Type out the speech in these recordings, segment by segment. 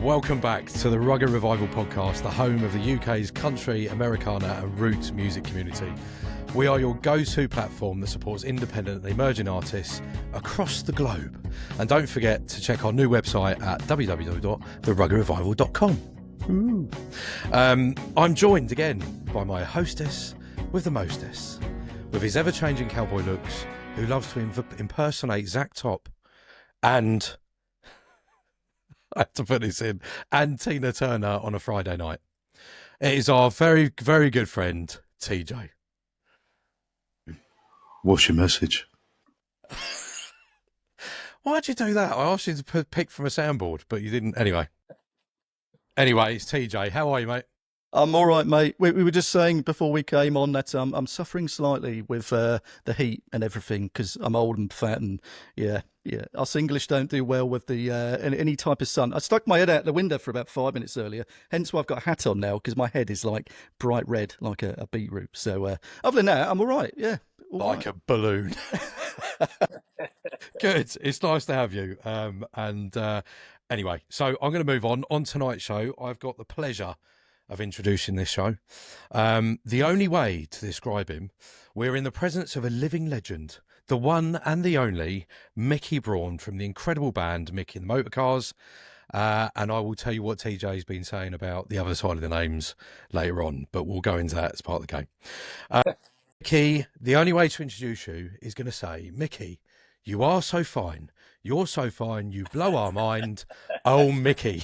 Welcome back to the Rugged Revival podcast, the home of the UK's country, Americana and Roots music community. We are your go-to platform that supports independent and emerging artists across the globe. And don't forget to check our new website at www.theruggedrevival.com. I'm joined again by my hostess with the mostess, with his ever-changing cowboy looks, who loves to impersonate Zach Top and... I have to put this in, and Tina Turner on a Friday night. It is our very, very good friend, TJ. What's your message? Why'd you do that? I asked you to pick from a soundboard, but you didn't. Anyway, it's TJ. How are you, mate? I'm all right, mate. We were just saying before we came on that I'm suffering slightly with the heat and everything because I'm old and fat and yeah. Us English don't do well with the any type of sun. I stuck my head out the window for about 5 minutes earlier, hence why I've got a hat on now because my head is like bright red, like a beetroot. So other than that, I'm all right. Yeah, like a balloon. Good. It's nice to have you. Anyway, so I'm going to move on tonight's show. I've got the pleasure of introducing this show. The only way to describe him, we're in the presence of a living legend, the one and the only Micky Braun from the incredible band Micky and the Motorcars. And I will tell you what TJ's been saying about the other side of the names later on, but we'll go into that as part of the game. Micky, the only way to introduce you is going to say, Micky, you are so fine. You're so fine. You blow our mind. Oh, Micky.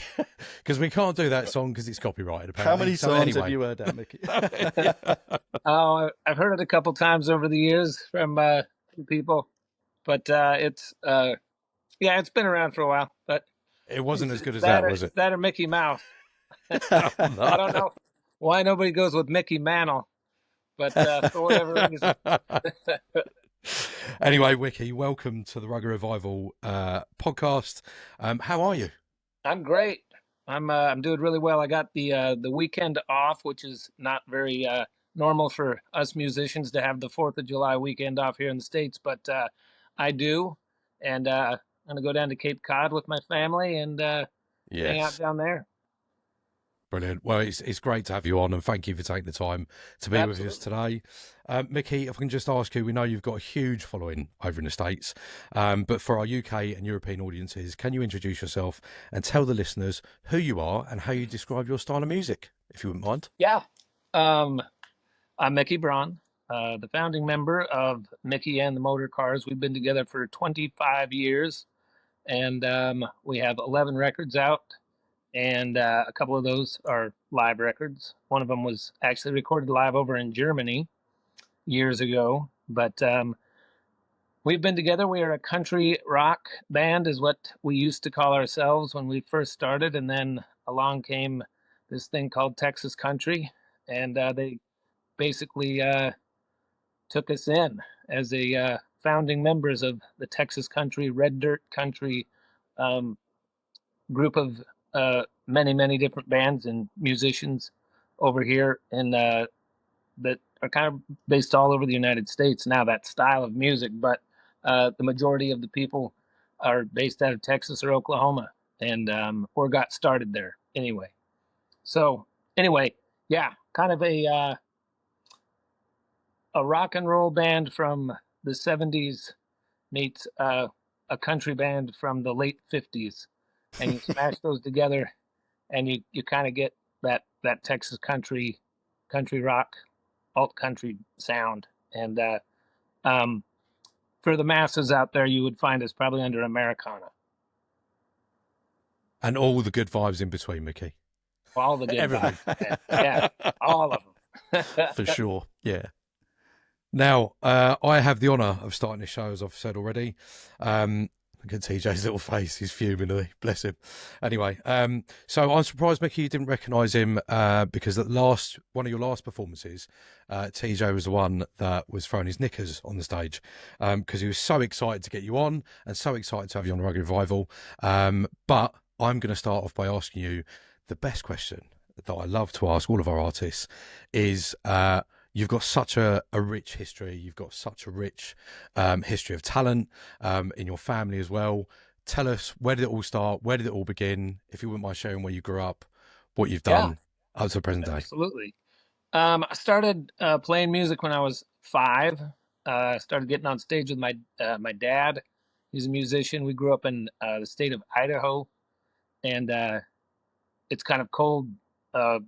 Because we can't do that song because it's copyrighted, apparently. How many songs have you heard that, Micky? Oh, I've heard it a couple times over the years from people. But it's been around for a while. But it wasn't as good as that, was it? That or Mickey Mouse. I don't know why nobody goes with Mickey Mantle. But for whatever reason. Anyway, Micky, welcome to the Rugged Revival podcast. How are you? I'm great. I'm doing really well. I got the weekend off, which is not very normal for us musicians to have the 4th of July weekend off here in the States, but I do. And I'm going to go down to Cape Cod with my family and hang out down there. Brilliant. Well, it's great to have you on, and thank you for taking the time to be with us today. Micky, if I can just ask you, we know you've got a huge following over in the States, but for our UK and European audiences, can you introduce yourself and tell the listeners who you are and how you describe your style of music, if you wouldn't mind? Yeah. I'm Micky Braun, the founding member of Micky and the Motorcars. We've been together for 25 years, and we have 11 records out. And a couple of those are live records. One of them was actually recorded live over in Germany years ago. But we've been together. We are a country rock band is what we used to call ourselves when we first started. And then along came this thing called Texas country. And they basically took us in as a founding members of the Texas country, red dirt country group of many different bands and musicians over here and that are kind of based all over the United States now, that style of music, but the majority of the people are based out of Texas or Oklahoma, and or got started there anyway. So anyway, yeah, kind of a rock and roll band from the 70s meets a country band from the late 50s. And you smash those together, and you kind of get that Texas country rock, alt country sound. And for the masses out there, you would find us probably under Americana. And all the good vibes in between, Micky. All the good vibes. Yeah, all of them. For sure, yeah. Now, I have the honour of starting this show, as I've said already. Look at TJ's little face, he's fuming, bless him. Anyway, so I'm surprised, Micky, you didn't recognise him because at one of your last performances, TJ was the one that was throwing his knickers on the stage because he was so excited to get you on and so excited to have you on Rugged Revival. But I'm going to start off by asking you the best question that I love to ask all of our artists is... You've got such a rich history. You've got such a rich history of talent in your family as well. tell us, where did it all start? Where did it all begin? If you wouldn't mind sharing where you grew up, what you've Yeah, done up to the present day. absolutely. I started playing music when I was 5. Started getting on stage with my dad. He's a musician. We grew up in the state of Idaho, and it's kind of cold, uh,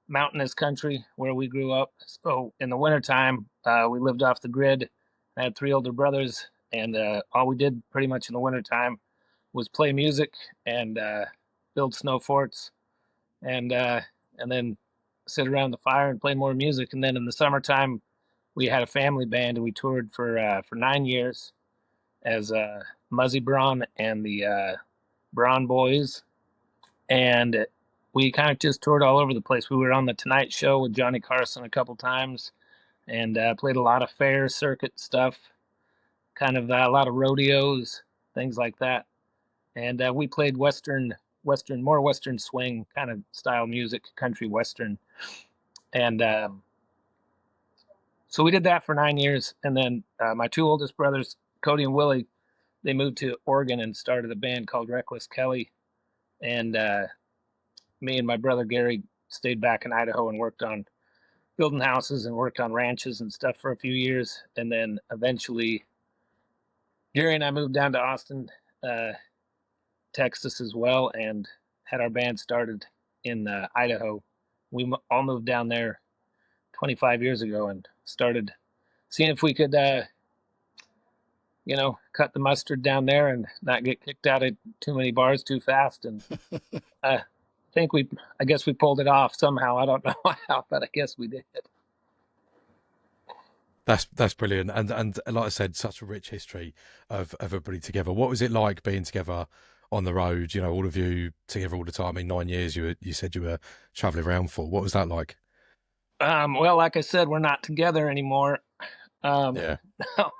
mountainous country where we grew up. So in the wintertime, we lived off the grid. I had 3 older brothers, and all we did pretty much in the wintertime was play music and build snow forts, and uh, and then sit around the fire and play more music. And then in the summertime, we had a family band, and we toured for 9 years as Muzzie Braun and the Braun Boys, and we kind of just toured all over the place. We were on the Tonight Show with Johnny Carson a couple times, and played a lot of fair circuit stuff, kind of a lot of rodeos, things like that. And we played more Western swing kind of style music, country Western, and so we did that for 9 years. And then my 2 oldest brothers, Cody and Willie, they moved to Oregon and started a band called Reckless Kelly. And me and my brother Gary stayed back in Idaho and worked on building houses and worked on ranches and stuff for a few years. And then eventually, Gary and I moved down to Austin, uh, Texas as well, and had our band started in Idaho. We all moved down there 25 years ago and started seeing if we could, cut the mustard down there and not get kicked out of too many bars too fast. And I I guess we pulled it off somehow. I don't know how, but I guess we did. That's brilliant, and like I said, such a rich history of everybody together. What was it like being together on the road? You know, all of you together all the time. I mean, 9 years. You said you were traveling around for. What was that like? Well, like I said, we're not together anymore. Yeah, No,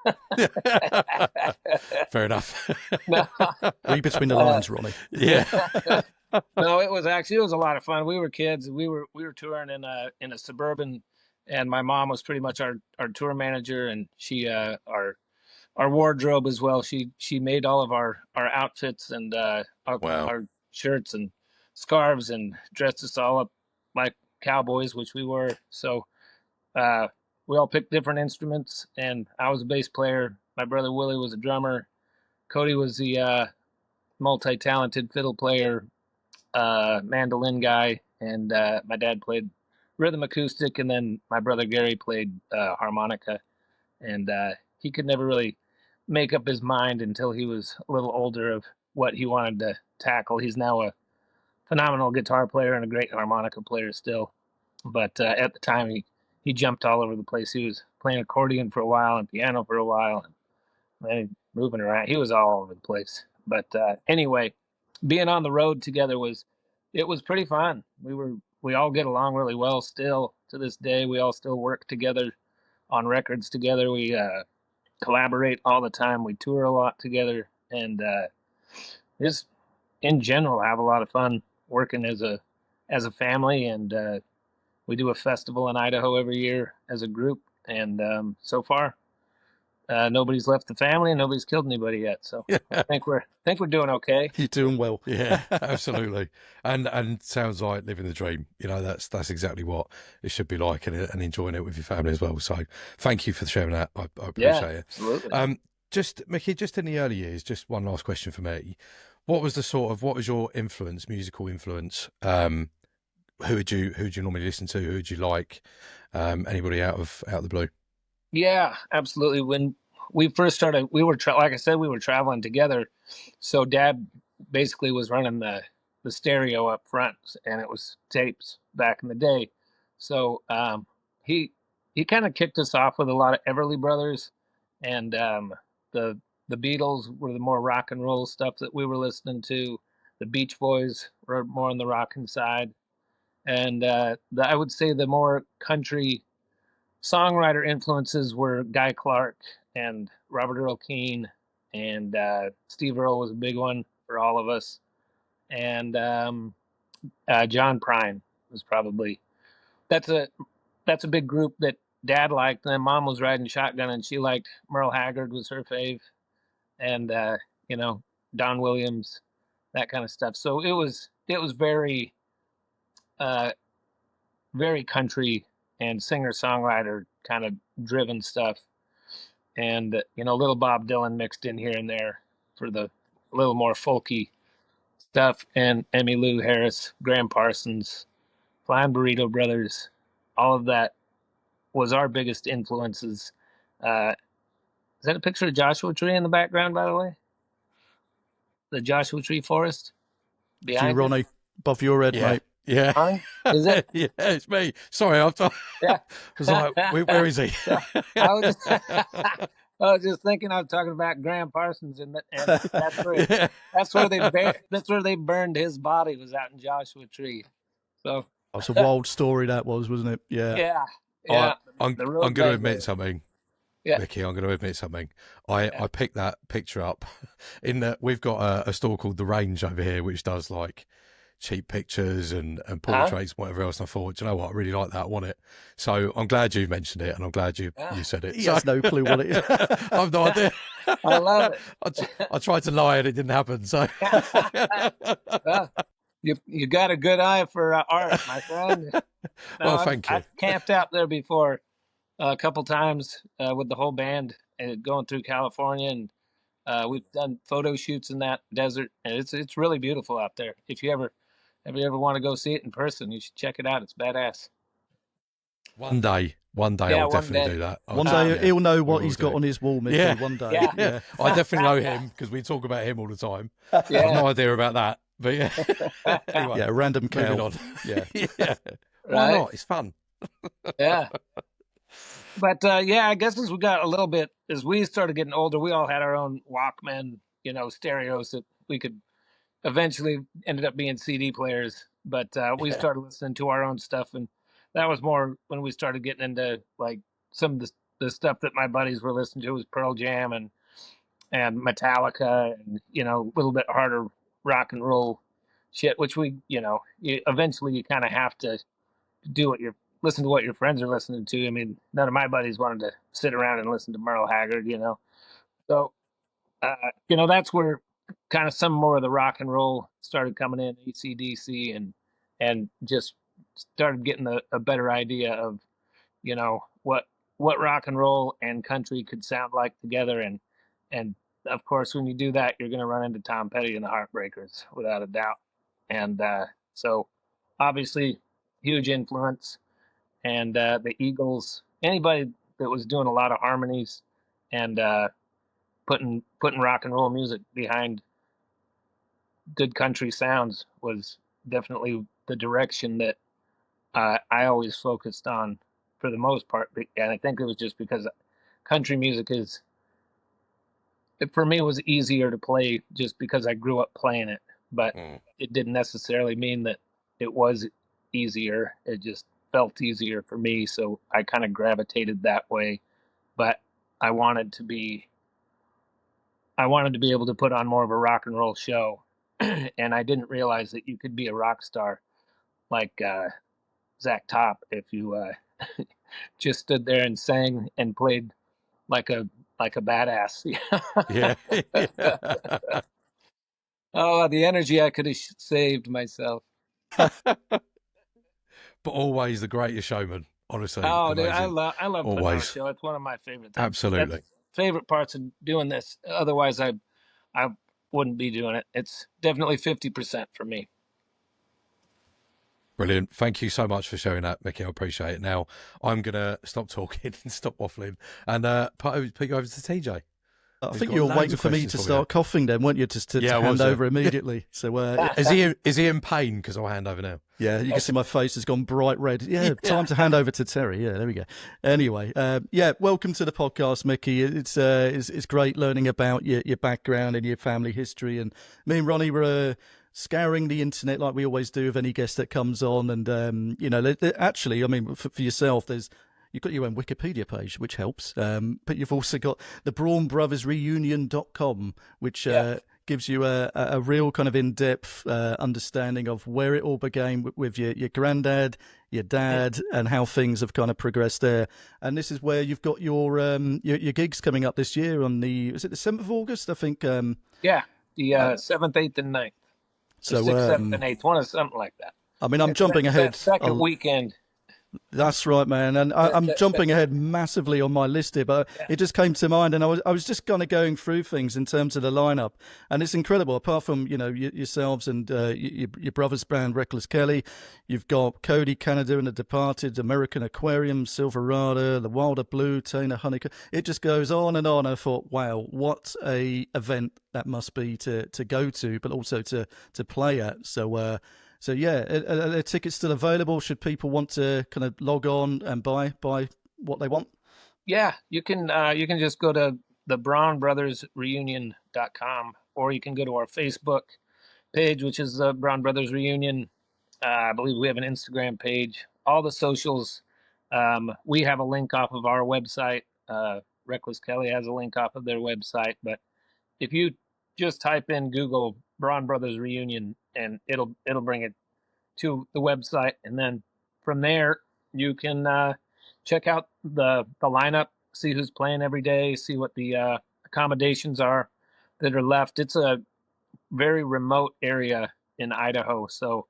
fair enough. no, Read between the lines, Ronnie. Yeah, no. It was a lot of fun. We were kids. We were touring in a suburban, and my mom was pretty much our tour manager, and she our wardrobe as well. She made all of our outfits and wow. our shirts and scarves and dressed us all up like cowboys, which we were. So uh, we all picked different instruments, and I was a bass player. My brother Willie was a drummer. Cody was the multi-talented fiddle player, mandolin guy, and my dad played rhythm acoustic, and then my brother Gary played harmonica. And he could never really make up his mind until he was a little older of what he wanted to tackle. He's now a phenomenal guitar player and a great harmonica player still, but at the time he jumped all over the place. He was playing accordion for a while and piano for a while, and then moving around. He was all over the place. But anyway, being on the road together was pretty fun. We all get along really well still to this day. We all still work together on records together. We collaborate all the time. We tour a lot together, and just in general have a lot of fun working as a family. And we do a festival in Idaho every year as a group, and so far nobody's left the family and nobody's killed anybody yet. So Yeah. I think we're doing okay. You're doing well. Yeah, absolutely, and sounds like living the dream. You know, that's exactly what it should be like, and enjoying it with your family as well. So, thank you for sharing that. I appreciate it. Absolutely. Just Micky, just in the early years, just one last question for me. What was your influence, musical influence? Who'd you normally listen to? Who'd you like? Anybody out of the blue? Yeah, absolutely. When we first started, like I said, we were traveling together. So Dad basically was running the stereo up front, and it was tapes back in the day. So he he kind of kicked us off with a lot of Everly Brothers, and the the Beatles were the more rock and roll stuff that we were listening to. The Beach Boys were more on the rocking side, and I would say the more country songwriter influences were Guy Clark and Robert Earl Keen, and Steve Earle was a big one for all of us, and John Prine was probably that's a that's a big group that Dad liked. And then Mom was riding shotgun, and she liked Merle Haggard was her fave, and you know Don Williams, that kind of stuff. So it was very uh, very country and singer songwriter kind of driven stuff, and little Bob Dylan mixed in here and there for the little more folky stuff, and Emmylou Harris, Graham Parsons, Flying Burrito Brothers, all of that was our biggest influences. Is that a picture of Joshua Tree in the background, by the way? The Joshua Tree forest It's you, behind Ronnie, above your head, Yeah. mate. Yeah. Ronnie? Is it? Yeah, it's me. Sorry, Yeah. I was like, where is he? I was just, I was just thinking I was talking about Graham Parsons, and that's where Yeah. that's where they burned his body, was out in Joshua Tree. So That's a wild story that was, wasn't it? Yeah. yeah, yeah. I'm The going road to back admit there. something. Yeah. Micky, I'm going to admit something. I picked that picture up in that we've got a store called The Range over here, which does like cheap pictures and portraits and whatever else. And I thought, do you know what? I really like that. I want it. So I'm glad you mentioned it, and I'm glad you said it. He has no clue what it is. I've no idea. I love it. I tried to lie and it didn't happen. So Well, you got a good eye for art, my friend. No, well, thank you. I've camped out there before a couple times with the whole band and going through California, and we've done photo shoots in that desert, and it's really beautiful out there. If you ever want to go see it in person, you should check it out. It's badass. One day Yeah, I'll one definitely day. do that. One day he'll know what he's got do. on his wall, Micky. Yeah. One day. Yeah. Yeah. I definitely know him because we talk about him all the time. I have Yeah, no idea about that, but yeah. Anyway, Yeah, random moving cow. on. Yeah. Yeah. Why right. not? It's fun. Yeah. But yeah, I guess as we started getting older, we all had our own Walkman, stereos that we could eventually ended up being CD players. But we Yeah. started listening to our own stuff, and that was more when we started getting into like some of the stuff that my buddies were listening to was Pearl Jam and Metallica, and a little bit harder rock and roll shit, which eventually you kind of have to do listen to what your friends are listening to. I mean, none of my buddies wanted to sit around and listen to Merle Haggard. So, that's where kind of some more of the rock and roll started coming in, AC/DC, and just started getting a better idea of, what rock and roll and country could sound like together. And of course, when you do that, you're going to run into Tom Petty and the Heartbreakers without a doubt. And so obviously huge influence, and the Eagles, anybody that was doing a lot of harmonies and putting rock and roll music behind good country sounds was definitely the direction that I always focused on for the most part. And I think it was just because country music for me, was easier to play just because I grew up playing it. But it didn't necessarily mean that it was easier. It just felt easier for me, so I kind of gravitated that way. But I wanted to be able to put on more of a rock and roll show, and I didn't realize that you could be a rock star like Zach Top if you just stood there and sang and played like a badass. Yeah. Oh, the energy I could have saved myself. But always the greatest showman, honestly. Oh, dude, amazing. I love putting on a Always. show. It's one of my favorite things. Absolutely. That's favorite parts of doing this. Otherwise, I wouldn't be doing it. It's definitely 50% for me. Brilliant. Thank you so much for sharing that, Micky. I appreciate it. Now, I'm going to stop talking and stop waffling and put you over to TJ. I He's think got you were loads waiting of for me questions to for start coughing then, weren't you? Just to Yeah, I hand was, over immediately. So, Is he in pain? Because I'll hand over now. yeah, you can see my face has gone bright red. Yeah, time to hand over to Terry. Yeah, there we go. Anyway, yeah, welcome to the podcast, Micky. It's great learning about your background and your family history. And me and Ronnie were scouring the internet like we always do with any guest that comes on. And, actually, I mean, for yourself, you've got your own Wikipedia page, which helps. But you've also got the BraunBrothersReunion.com, which gives you a real kind of in-depth understanding of where it all began with your granddad, your dad, and how things have kind of progressed there. And this is where you've got your gigs coming up this year on is it the 7th of August, I think? Yeah. The 7th, 8th, and 9th. Or So 6th, 7th, and 8th. One of something like that. I mean, I'm It's jumping ahead. that second weekend. That's right, man. And I'm jumping ahead massively on my list here, but it just came to mind, and I was just kind of going through things in terms of the lineup, and it's incredible. Apart from yourselves and your brother's band, Reckless Kelly, you've got Cody, Canada and the Departed, American Aquarium, Silverado, the Wilder Blue, Tainer, Harmonica. It just goes on and on. I thought, wow, what a event that must be to go to, but also to play at. So yeah, are tickets still available? Should people want to kind of log on and buy what they want? Yeah, you can just go to the BraunBrothersReunion.com, or you can go to our Facebook page, which is the Braun Brothers Reunion. I believe we have an Instagram page. All the socials. We have a link off of our website. Reckless Kelly has a link off of their website. But if you just type in Google Braun Brothers Reunion, and it'll bring it to the website, and then from there you can check out the lineup, see who's playing every day, see what the accommodations are that are left. It's a very remote area in Idaho, so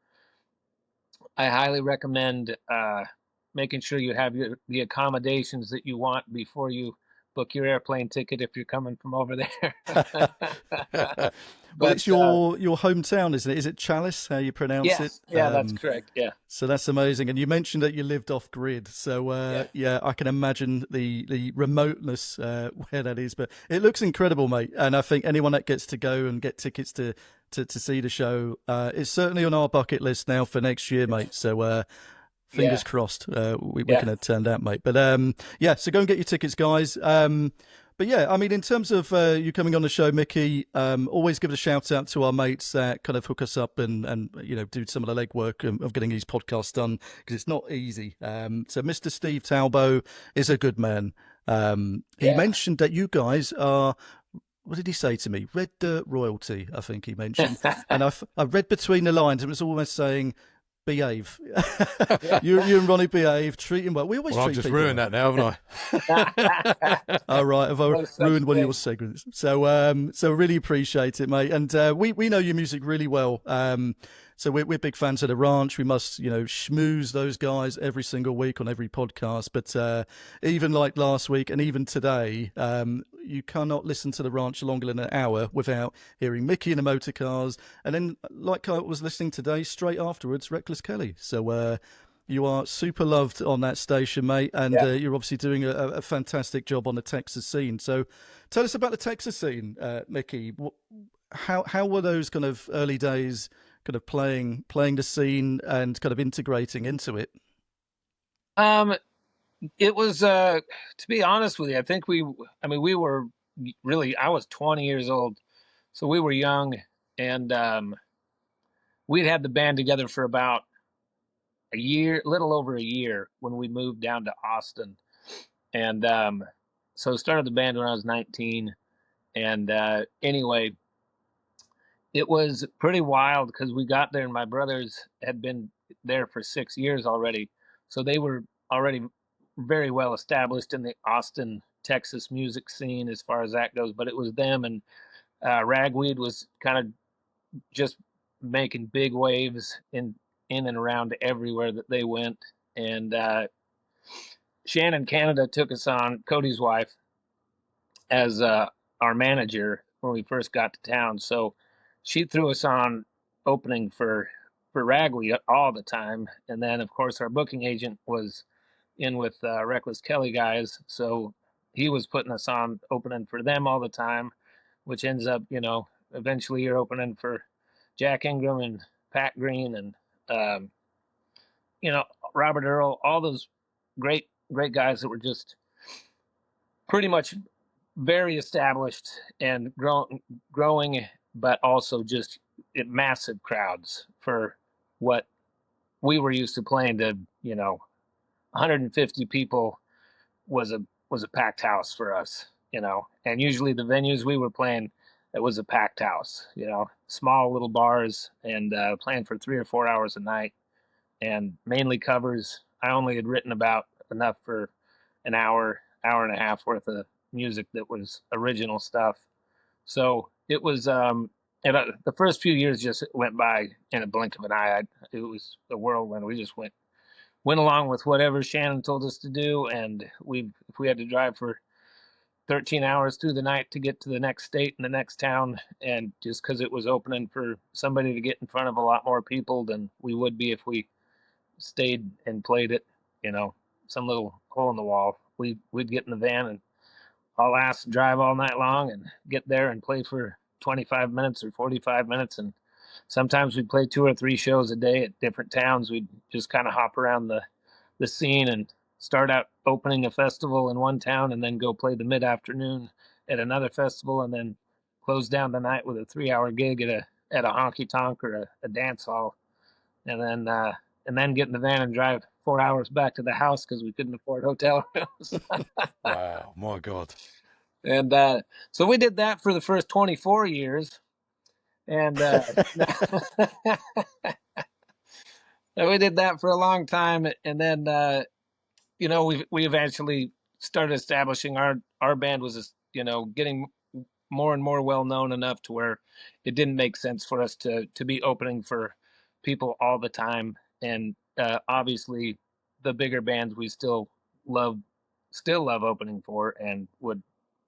I highly recommend making sure you have the accommodations that you want before you book your airplane ticket if you're coming from over there. Well, it's your hometown, isn't it? Is it Chalice, how you pronounce it? Yeah, that's correct. Yeah. So that's amazing. And you mentioned that you lived off grid. So yeah, I can imagine the remoteness where that is. But it looks incredible, mate. And I think anyone that gets to go and get tickets to see the show is certainly on our bucket list now for next year, mate. So fingers crossed we can attend that, mate. But yeah, so go and get your tickets, guys. But yeah, I mean, in terms of you coming on the show, Micky, always give a shout out to our mates that kind of hook us up and do some of the legwork of getting these podcasts done, because it's not easy. So Mr. Steve Talbot is a good man. He mentioned that you guys are, what did he say to me? Red Dirt Royalty, I think he mentioned. And I read between the lines, it was almost saying, behave. You and Ronnie behave, treat him well. We always treat I've just people ruined that now, haven't I? All right, I've ruined one of your segments. So really appreciate it, mate. And we know your music really well. So we're big fans of the Ranch. We must, schmooze those guys every single week on every podcast. But even like last week and even today, you cannot listen to the Ranch longer than an hour without hearing Micky and the Motorcars. And then, like I was listening today, straight afterwards, Reckless Kelly. So you are super loved on that station, mate. And you're obviously doing a fantastic job on the Texas scene. So tell us about the Texas scene, Micky. How were those kind of early days, kind of playing the scene and kind of integrating into it? It was, to be honest with you, I think we were really, I was 20 years old, so we were young, and we'd had the band together for about a year, little over a year, when we moved down to Austin. And so started the band when I was 19. And anyway, it was pretty wild because we got there and my brothers had been there for 6 years already. So they were already very well established in the Austin, Texas music scene as far as that goes. But it was them, and Ragweed was kind of just making big waves in and around everywhere that they went. And Shannon Canada took us on, Cody's wife, as our manager when we first got to town. So she threw us on opening for Ragweed all the time. And then, of course, our booking agent was in with Reckless Kelly guys. So he was putting us on opening for them all the time, which ends up, eventually you're opening for Jack Ingram and Pat Green and, Robert Earl, all those great guys that were just pretty much very established and growing, but also just massive crowds for what we were used to playing to, 150 people was a packed house for us, and usually the venues we were playing, it was a packed house, small little bars, and playing for 3 or 4 hours a night, and mainly covers. I only had written about enough for an hour and a half worth of music that was original stuff. So it was the first few years just went by in a blink of an eye. It was a whirlwind. We just went along with whatever Shannon told us to do, and if we had to drive for 13 hours through the night to get to the next state and the next town, and just because it was opening for somebody to get in front of a lot more people than we would be if we stayed and played it, some little hole in the wall. We'd get in the van and haul ass and drive all night long and get there and play for 25 minutes or 45 minutes. And sometimes we'd play 2 or 3 shows a day at different towns. We'd just kind of hop around the scene and start out opening a festival in one town and then go play the mid-afternoon at another festival and then close down the night with a 3-hour gig at a honky tonk or a dance hall. And then get in the van and drive 4 hours back to the house because we couldn't afford hotel rooms. Wow, my God. And so we did that for the first 24 years. And we did that for a long time. And then, we eventually started establishing our band was, getting more and more well known enough to where it didn't make sense for us to be opening for people all the time. And obviously, the bigger bands we still love opening for and would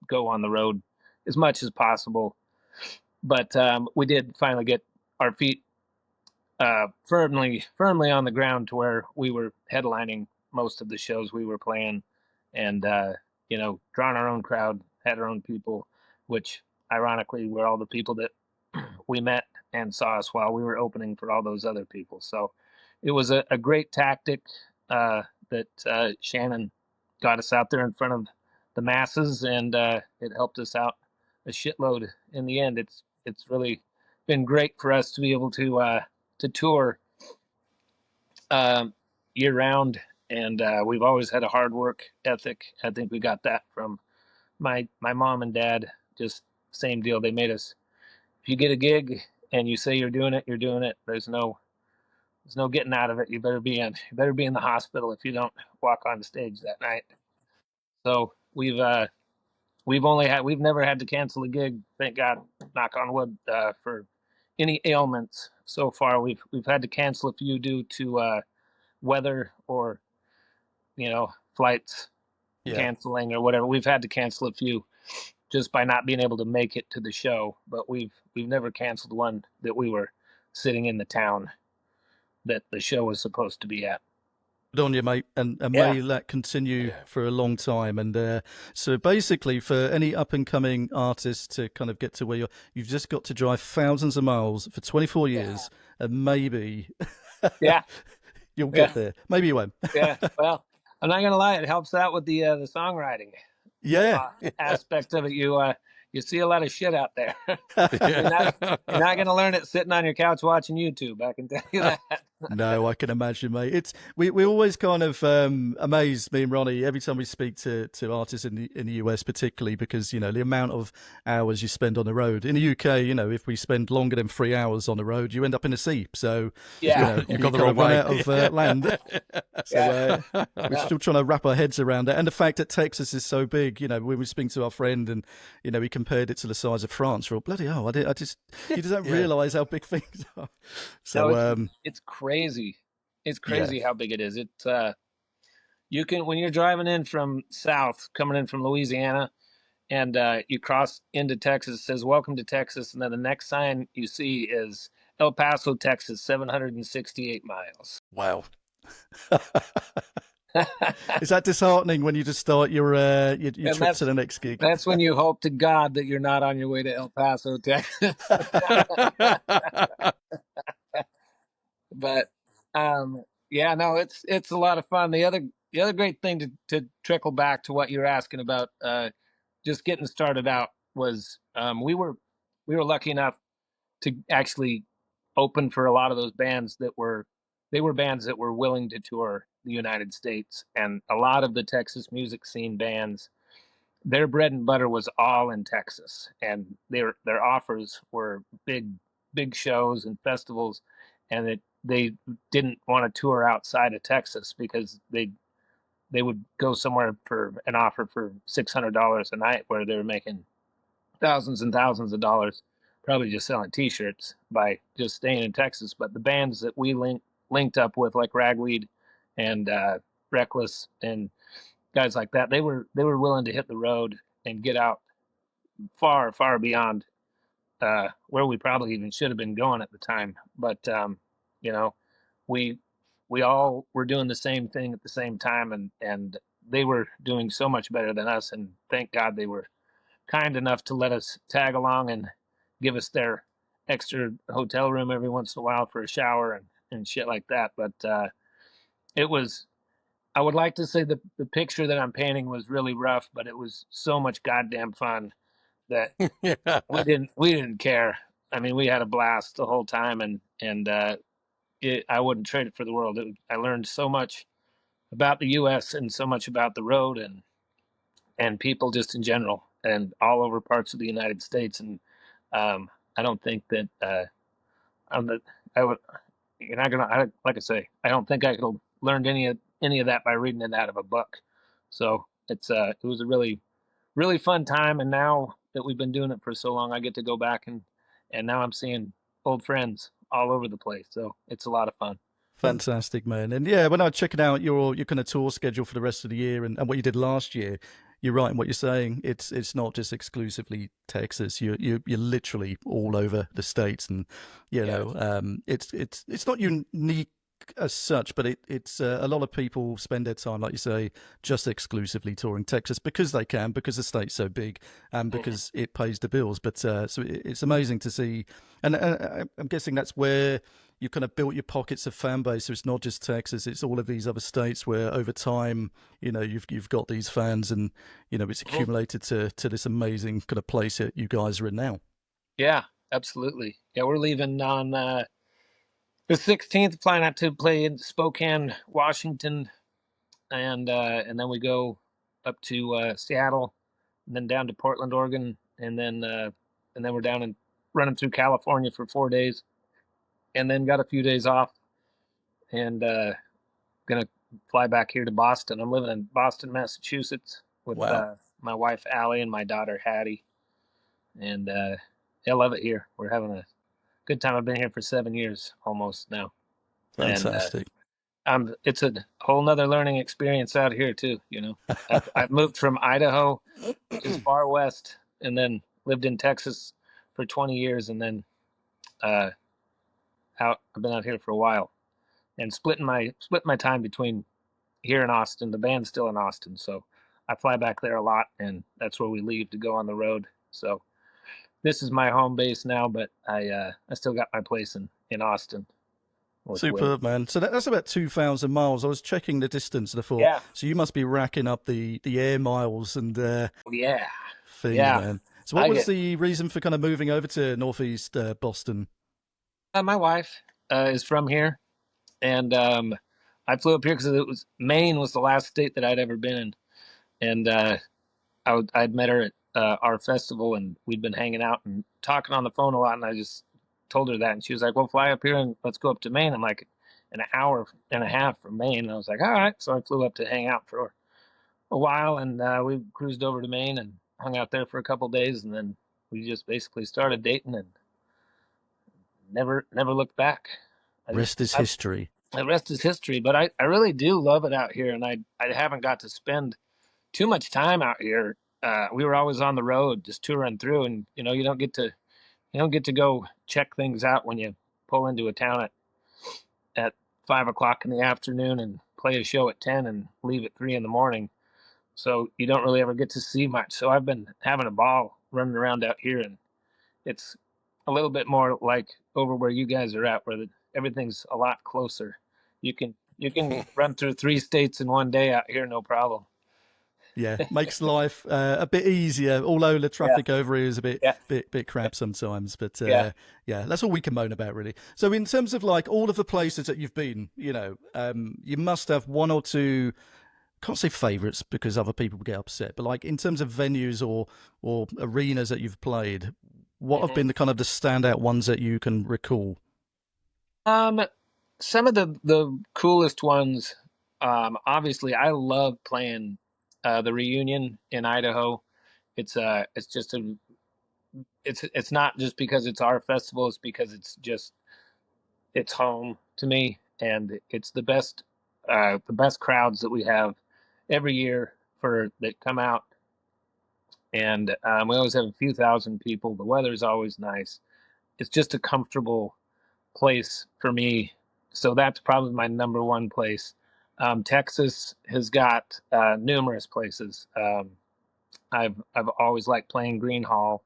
go on the road as much as possible. But we did finally get our feet firmly on the ground to where we were headlining most of the shows we were playing, and drawing our own crowd, had our own people, which ironically were all the people that we met and saw us while we were opening for all those other people. So it was a great tactic that Shannon got us out there in front of the masses, and it helped us out a shitload in the end. It's really been great for us to be able to tour year round, and we've always had a hard work ethic. I think we got that from my mom and dad. Just same deal. They made us. If you get a gig and you say you're doing it, you're doing it. There's no getting out of it. You better be in the hospital if you don't walk on stage that night. So we've never had to cancel a gig. Thank God, knock on wood, for any ailments so far. We've had to cancel a few due to weather or flights Yeah. canceling or whatever. We've had to cancel a few just by not being able to make it to the show, but we've never canceled one that we were sitting in the town that the show was supposed to be at. Good on you, mate, and Yeah. may that continue for a long time. And so basically, for any up-and-coming artists to kind of get to where you've just got to drive thousands of miles for 24 years, and maybe Yeah. you'll get there. Maybe you won't. Yeah. Well, I'm not gonna lie, it helps out with the songwriting Yeah. aspect of it. You see a lot of shit out there. You're Yeah. not gonna learn it sitting on your couch watching YouTube. I can tell you that. No, I can imagine, mate. It's we always kind of amazed, me and Ronnie, every time we speak to artists in the US, particularly because the amount of hours you spend on the road. In the UK, if we spend longer than 3 hours on the road, you end up in a sea. So Yeah. you got the kind wrong of run way. out of land. So we're still trying to wrap our heads around it. And the fact that Texas is so big, when we speak to our friend and we compared it to the size of France, we're all, bloody hell, you just don't realise how big things are. So No, it's crazy. It's crazy how big it is. You can, when you're driving in from south, coming in from Louisiana, and you cross into Texas, it says "Welcome to Texas," and then the next sign you see is El Paso, Texas, 768 miles. Wow. Is that disheartening when you just start your trip to the next gig? That's when you hope to God that you're not on your way to El Paso, Texas. But yeah, no, it's a lot of fun. The other great thing to trickle back to what you're asking about, just getting started out was we were lucky enough to actually open for a lot of those bands they were bands that were willing to tour the United States, and a lot of the Texas music scene bands, their bread and butter was all in Texas, and their offers were big shows and festivals, and they didn't want to tour outside of Texas because they would go somewhere for an offer for $600 a night where they were making thousands and thousands of dollars. probably just selling T-shirts by just staying in Texas. But the bands that we linked up with, like Ragweed and Reckless and guys like that, they were willing to hit the road and get out far, far beyond where we probably even should have been going at the time. But you know, we we all were doing the same thing at the same time, and they were doing so much better than us. And thank God they were kind enough to let us tag along and give us their extra hotel room every once in a while for a shower and shit like that. But it was. I would like to say the picture that I'm painting was really rough, but it was so much goddamn fun that Yeah. we didn't care. I mean, we had a blast the whole time, and I wouldn't trade it for the world. I learned so much about the U.S. and so much about the road and people just in general and all over parts of the United States. And I don't think that I'm the, I would. You're not gonna. Like I say, I don't think I could have learned any of that by reading it out of a book. So it was a really fun time. And now that we've been doing it for so long, I get to go back and now I'm seeing old friends all over the place. So it's a lot of fun. Fantastic, man. And yeah, when I was checking out your kind of tour schedule for the rest of the year and what you did last year, you're right in what you're saying. It's not just exclusively Texas. You're literally all over the states, and you Yeah. know, it's not unique as such, but it's a lot of people spend their time, like you say, just exclusively touring Texas because they can, because the state's so big, and because it pays the bills. But so it's amazing to see, and I'm guessing that's where you kind of built your pockets of fan base. So it's not just Texas; it's all of these other states where, over time, you know, you've got these fans, and you know, it's accumulated to this amazing kind of place that you guys are in now. Yeah, absolutely. Yeah, we're leaving on the 16th, flying out to play in Spokane, Washington, and then we go up to Seattle, and then down to Portland, Oregon, and then we're down and running through California for 4 days, and then got a few days off, and gonna fly back here to Boston. I'm living in Boston, Massachusetts, with Wow, my wife Allie and my daughter Hattie, and I love it here. We're having a good time. I've been here for 7 years almost now, and fantastic. it's a whole nother learning experience out here too. You know, I've moved from Idaho, which is far west, and then lived in Texas for 20 years, and then uh, I've been out here for a while, and split my time between here in Austin. The band's still in Austin, so I fly back there a lot, and that's where we leave to go on the road. So this is my home base now, but I still got my place in Austin with Willie. Superb, man. So that's about 2,000 miles. I was checking the distance and I thought, Yeah. so you must be racking up the air miles and Yeah. things, Yeah. man. So what I was get the reason for kind of moving over to Northeast Boston? my wife is from here, and I flew up here because Maine was the last state that I'd ever been in, and I'd met her at our festival, and we'd been hanging out and talking on the phone a lot, and I just told her that, and she was like, "Well, fly up here and let's go up to Maine." I'm like, an hour and a half from Maine, and I was like, "All right." So I flew up to hang out for a while, and we cruised over to Maine and hung out there for a couple days, and then we just basically started dating and never looked back. I just Rest is history. the rest is history. But I really do love it out here, and I haven't got to spend too much time out here. We were always on the road, just touring through, and you don't get to go check things out when you pull into a town at 5 o'clock in the afternoon and play a show at 10 and leave at 3 in the morning. So you don't really ever get to see much. So I've been having a ball running around out here, and it's a little bit more like over where you guys are at, where everything's a lot closer. You can run through 3 states in one day out here, no problem. Yeah, makes life a bit easier. Although the Yeah, traffic over here is a bit yeah, bit crap sometimes, but yeah. yeah, that's all we can moan about, really. So, in terms of like all of the places that you've been, you know, you must have one or two. Can't say favourites because other people would get upset, but like in terms of venues or arenas that you've played, what have hmm been the kind of the standout ones that you can recall? Um, some of the coolest ones. Obviously, I love playing the reunion in Idaho. It's just it's not just because it's our festival, it's because it's home to me, and it's the best crowds that we have every year for that come out, and we always have a few thousand people. The weather's always nice. It's just a comfortable place for me, so that's probably my number one place. Texas has got numerous places. I've always liked playing Green Hall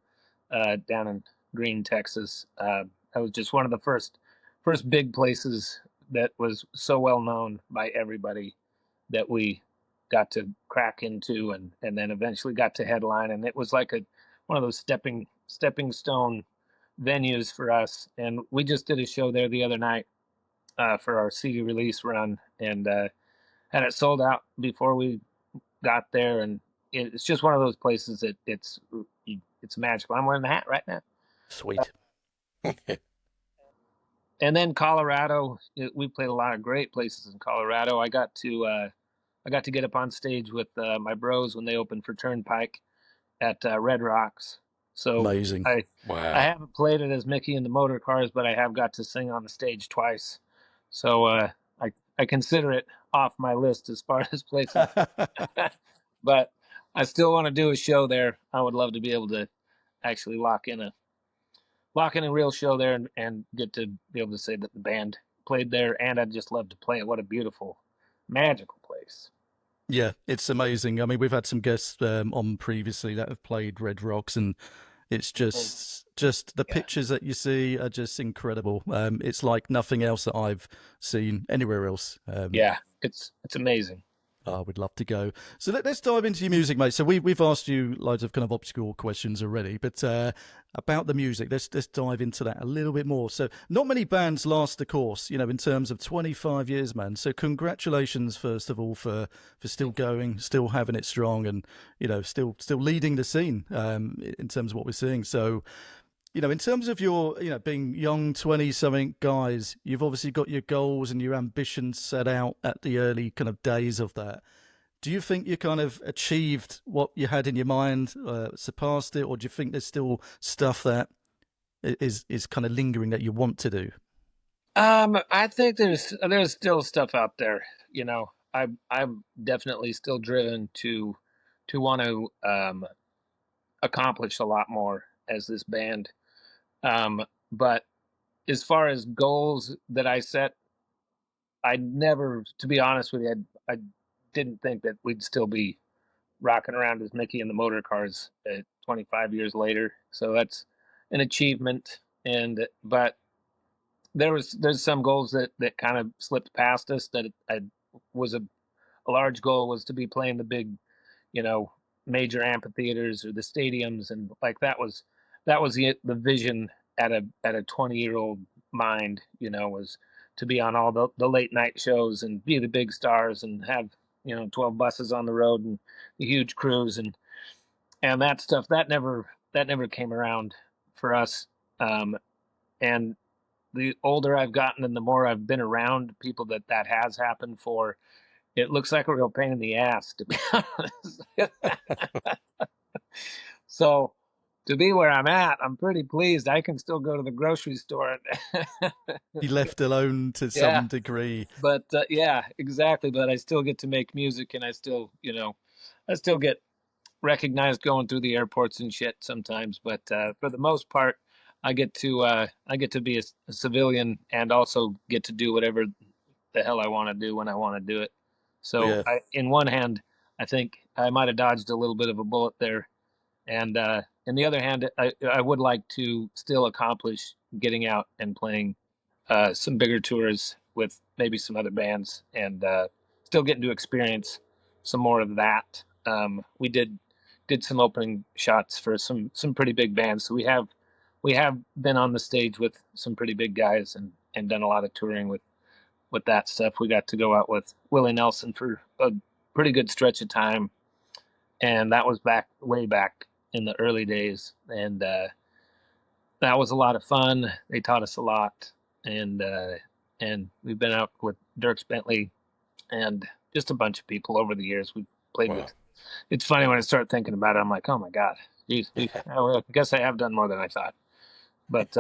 down in Green, Texas. That was just one of the first big places that was so well known by everybody that we got to crack into, and then eventually got to headline, and it was like a one of those stepping stone venues for us. And we just did a show there the other night for our CD release run, and had it sold out before we got there, and it's just one of those places that it's magical. I'm wearing the hat right now. Sweet. And then Colorado, we played a lot of great places in Colorado. I got to get up on stage with my bros when they opened for Turnpike at Red Rocks. So Amazing. I Wow. haven't played it as Micky and the Motorcars, but I have got to sing on the stage twice. So I consider it off my list as far as places. But I still want to do a show there. I would love to be able to actually lock in a real show there, and get to be able to say that the band played there, and I'd just love to play it. What a beautiful, magical place. Yeah, it's amazing. I mean, we've had some guests on previously that have played Red Rocks, and it's just the pictures that you see are just incredible. It's like nothing else that I've seen anywhere else. Yeah, it's amazing. I would love to go. So let's dive into your music, mate. So we've asked you loads of kind of obscure questions already, but about the music, let's dive into that a little bit more. So not many bands last the course, you know, in terms of 25 years, man. So congratulations, first of all, for still going, still having it strong, and you know, still leading the scene in terms of what we're seeing. So, you know, in terms of your, you know, being young 20-something guys, you've obviously got your goals and your ambitions set out at the early kind of days of that. Do you think you kind of achieved what you had in your mind, surpassed it, or do you think there's still stuff that is kind of lingering that you want to do? I think there's still stuff out there. You know, I'm definitely still driven to want to accomplish a lot more as this band. But as far as goals that I set, I never, to be honest with you, I didn't think that we'd still be rocking around as Micky and the Motorcars 25 years later. So that's an achievement. And but there's some goals that kind of slipped past us. That I was a large goal was to be playing the big, you know, major amphitheaters or the stadiums, and like that was the vision at a 20-year-old mind, you know, was to be on all the late night shows and be the big stars and have, you know, 12 buses on the road and the huge crews, and that stuff that never came around for us. And the older I've gotten and the more I've been around people that has happened for, it looks like a real pain in the ass, to be honest. So to be where I'm at, I'm pretty pleased. I can still go to the grocery store. You left alone to Yeah, some degree. but yeah, exactly. But I still get to make music, and I still, you know, I still get recognized going through the airports and shit sometimes. But for the most part, I get to be a civilian, and also get to do whatever the hell I want to do when I want to do it. So Yeah. in one hand, I think I might have dodged a little bit of a bullet there, and in the other hand, I would like to still accomplish getting out and playing some bigger tours with maybe some other bands, and still getting to experience some more of that. We did some opening shots for some pretty big bands, so we have been on the stage with some pretty big guys, and done a lot of touring with that stuff. We got to go out with Willie Nelson for a pretty good stretch of time, and that was way back in the early days, and that was a lot of fun. They taught us a lot, and we've been out with Dirks Bentley and just a bunch of people over the years we've played Wow. with. It's funny when I start thinking about it. I'm like, oh my god, Geez, I guess I have done more than I thought. But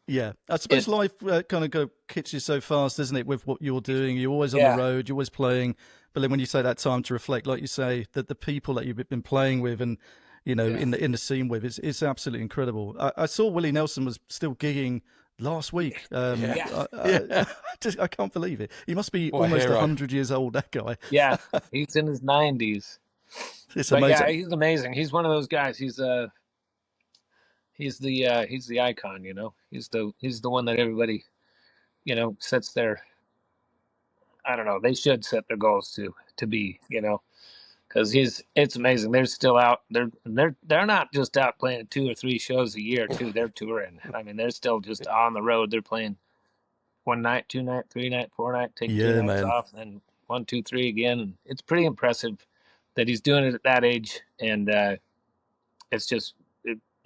Yeah, I suppose it, life kind of kicks you so fast, doesn't it? With what you're doing, you're always on the yeah, road, you're always playing. But then when you say that time to reflect, like you say, that the people that you've been playing with and yeah, in the scene with, it's absolutely incredible. I saw Willie Nelson was still gigging last week. Yeah. yeah, I can't believe it. He must be What a almost hero. 100 years old. That guy. yeah. He's in his 90s. It's But yeah, amazing. he's amazing. He's one of those guys. He's the icon. He's the one that everybody sets their, I don't know, they should set their goals to be, because it's amazing. They're still out. They're not just out playing 2 or 3 shows a year too. They're touring. I mean, they're still just on the road. They're playing 1 night, 2 night, 3 night, 4 night, take two Yeah, nights man. off, then 1, 2, 3 again. And it's pretty impressive that he's doing it at that age, and it's just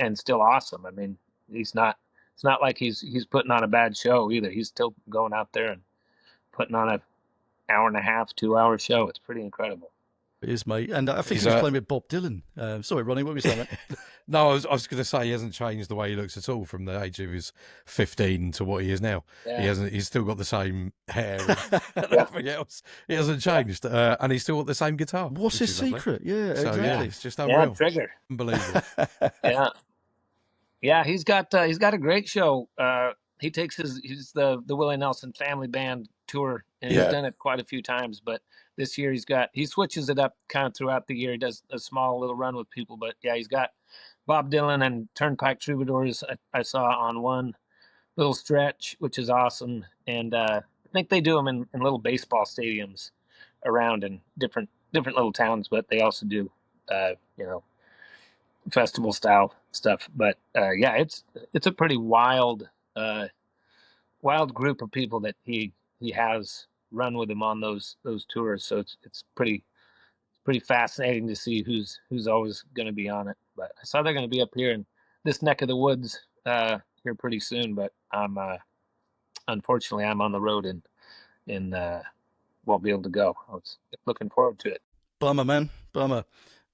and still awesome. I mean, he's not. It's not like he's putting on a bad show either. He's still going out there and putting on a hour and a half, 2 hour show. It's pretty incredible. It is, mate. And I think He's he was playing with Bob Dylan. Sorry, Ronnie, what were you saying, mate? No, I was going to say he hasn't changed the way he looks at all from the age of his 15 to what he is now. Yeah. He hasn't. He's still got the same hair and Yeah. everything else. He hasn't changed, and he's still got the same guitar. What's which his is lovely. secret? Yeah, So exactly. yeah, it's just Yeah, unreal, Trigger. unbelievable. Yeah, yeah. He's got a great show. He takes he's the Willie Nelson family band tour, and he's Yeah. done it quite a few times. But this year he switches it up kind of throughout the year. He does a small little run with people, but yeah, he's got Bob Dylan and Turnpike Troubadours. I saw on one little stretch, which is awesome. And I think they do them in little baseball stadiums around in different little towns, but they also do festival style stuff. But yeah, it's a pretty wild group of people that he has run with him on those tours. So it's pretty fascinating to see who's always going to be on it. But I saw they're going to be up here in this neck of the woods here pretty soon. But I'm unfortunately I'm on the road and won't be able to go. I was looking forward to it. Bummer, man. Bummer.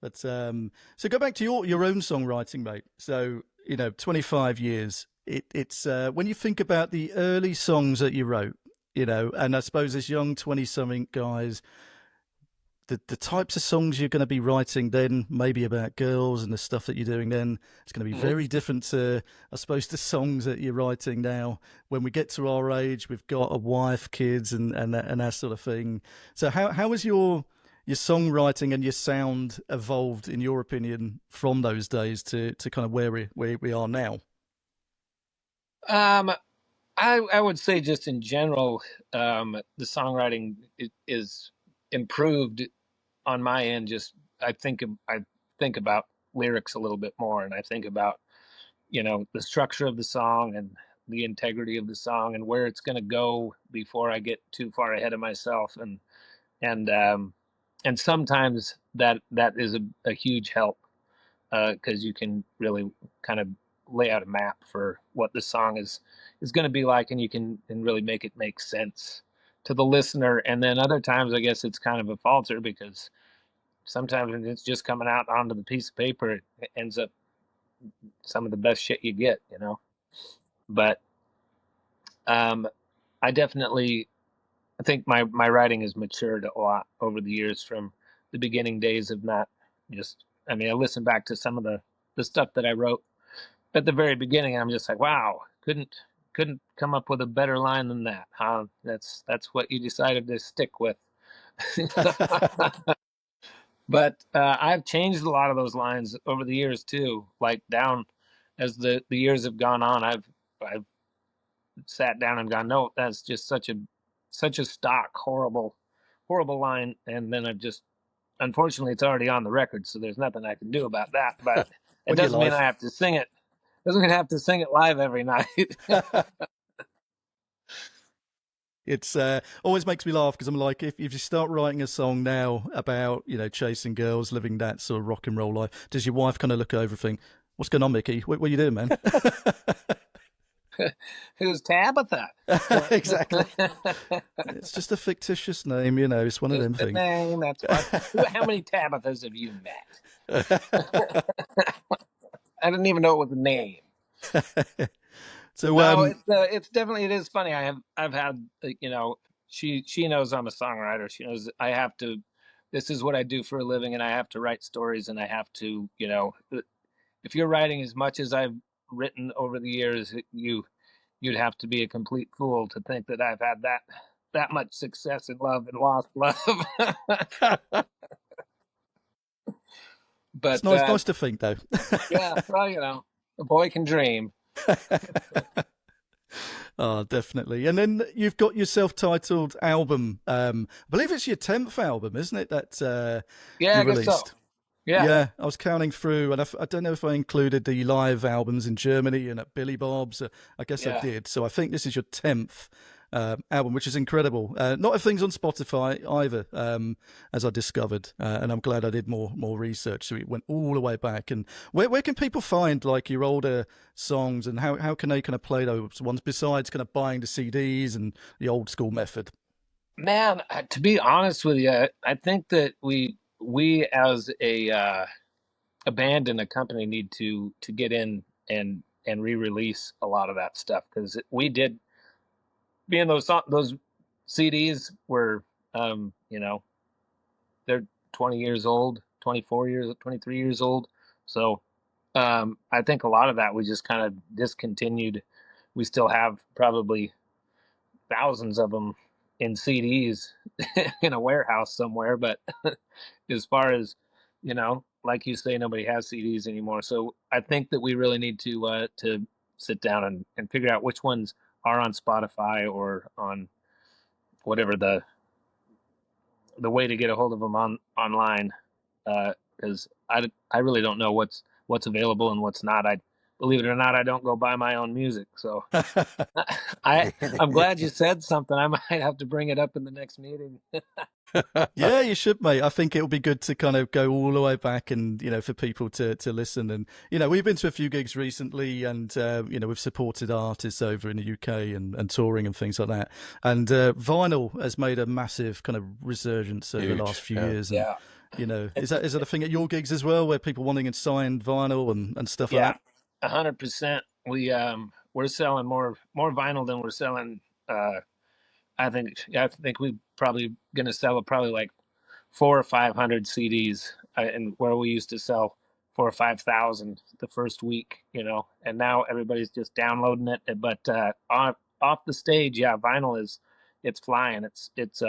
But so go back to your own songwriting, mate. So 25 years. It's when you think about the early songs that you wrote, and I suppose as young 20-something guys, the types of songs you're going to be writing then, maybe about girls and the stuff that you're doing then, it's going to be very different to, I suppose, the songs that you're writing now. When we get to our age, we've got a wife, kids, and that sort of thing. So how has your songwriting and your sound evolved, in your opinion, from those days to kind of where we are now? I would say just in general, the songwriting is improved on my end. Just I think about lyrics a little bit more, and I think about the structure of the song and the integrity of the song and where it's going to go before I get too far ahead of myself. And sometimes that is a huge help because you can really kind of lay out a map for what the song is going to be like, and you can really make it make sense to the listener. And then other times, I guess it's kind of a falter because sometimes when it's just coming out onto the piece of paper, it ends up some of the best shit you get, But I definitely, I think my writing has matured a lot over the years from the beginning days of not just. I mean, I listen back to some of the stuff that I wrote at the very beginning. I'm just like, wow, couldn't come up with a better line than that, huh? That's what you decided to stick with. But I've changed a lot of those lines over the years too. Like down as the years have gone on, I've sat down and gone, no, that's just such a stock horrible line, and then I've just, unfortunately it's already on the record, so there's nothing I can do about that. But it doesn't mean I have to sing it. Doesn't mean I have to sing it live every night. It's always makes me laugh because I'm like, if you start writing a song now about chasing girls, living that sort of rock and roll life, does your wife kind of look over and think, "What's going on, Micky? What are you doing, man?" Who's Tabitha? Exactly. It's just a fictitious name, it's one of them things. Name, that's right. How many Tabithas have you met? I didn't even know it was a name. So No, it's definitely, it is funny. I've had she knows I'm a songwriter. She knows I have to. This is what I do for a living, and I have to write stories, and I have to if you're writing as much as I've written over the years, you'd have to be a complete fool to think that I've had that much success in love and lost love. it's But nice to think, though. yeah, well, a boy can dream. Oh, definitely. And then you've got your self-titled album. I believe it's your 10th album, isn't it? That Yeah, you I guess so. released. Yeah. Yeah, I was counting through, and I don't know if I included the live albums in Germany and at Billy Bob's. I guess I Yeah. did. So I think this is your 10th album, which is incredible. Not everything's on Spotify either, as I discovered, and I'm glad I did more research. So it went all the way back. And where can people find like your older songs, and how can they kind of play those ones besides kind of buying the CDs and the old school method? Man, to be honest with you, I think that we as a band and a company need to get in and re-release a lot of that stuff, because we did, being those CDs were they're 20 years old, 24 years, 23 years old. So I think a lot of that we just kind of discontinued. We still have probably thousands of them in CDs in a warehouse somewhere. But as far as, like you say, nobody has CDs anymore. So I think that we really need to sit down and figure out which ones are on Spotify or on whatever the way to get a hold of them online. Because I really don't know what's available and what's not. I Believe it or not, I don't go buy my own music. So I'm glad you said something. I might have to bring it up in the next meeting. Yeah, you should, mate. I think it'll be good to kind of go all the way back and, for people to listen. And, we've been to a few gigs recently and, we've supported artists over in the UK and touring and things like that. And vinyl has made a massive kind of resurgence over the last few years. And, Yeah. is that a thing at your gigs as well, where people wanting to sign vinyl and stuff like that? 100%. We're selling more vinyl than we're selling. I think we probably gonna sell probably like 400 or 500 CDs, and where we used to sell 4 or 5 thousand the first week, and now everybody's just downloading it. But off the stage, yeah, vinyl it's flying. It's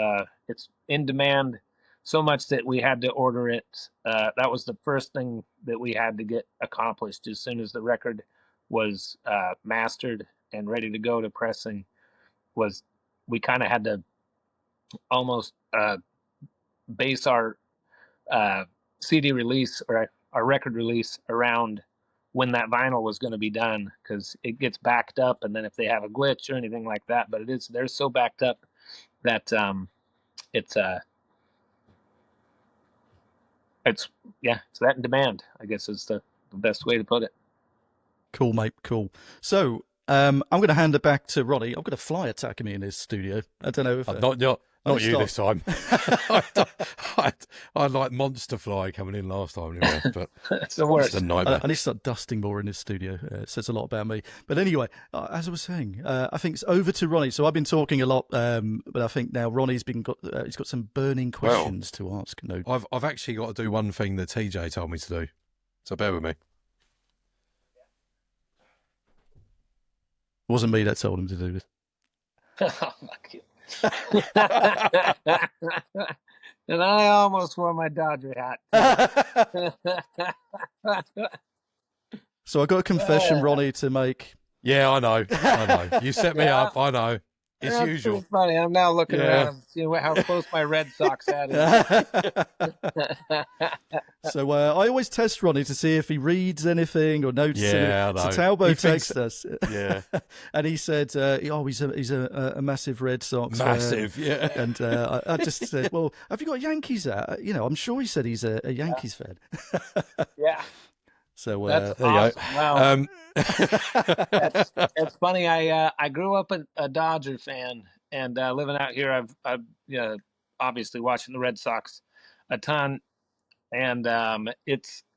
in demand so much that we had to order it. That was the first thing that we had to get accomplished as soon as the record was mastered and ready to go to pressing. Was We kind of had to almost base our CD release or our record release around when that vinyl was going to be done, because it gets backed up, and then if they have a glitch or anything like that, but they're so backed up that it's it's it's that in demand, I guess, is the best way to put it. Cool, mate. Cool. So I'm going to hand it back to Ronnie. I've got a fly attacking me in his studio. I don't know if not you this time. I had like monster fly coming in last time, anyway, but it's the worst. It's a nightmare. I need to start dusting more in his studio. It says a lot about me. But anyway, as I was saying, I think it's over to Ronnie. So I've been talking a lot, but I think now Ronnie's he's got some burning questions to ask. No, I've actually got to do one thing that TJ told me to do. So bear with me. It wasn't me that told him to do this. Oh, fuck you. And I almost wore my Dodger hat. So I got a confession, Ronnie, to make. Yeah, I know. You set me up. I know. It's That's usual. pretty funny. I'm now looking around and seeing how close my Red Sox hat is. So I always test Ronnie to see if he reads anything or notices anything. So Talbot texted us. Yeah. And he said, he's a massive Red Sox fan. Yeah. And I just said, well, have you got Yankees hat? I'm sure he said he's a Yankees fan. Yeah. So that's there awesome. you go. It's funny. I grew up a Dodger fan, and living out here, I've obviously watching the Red Sox a ton, and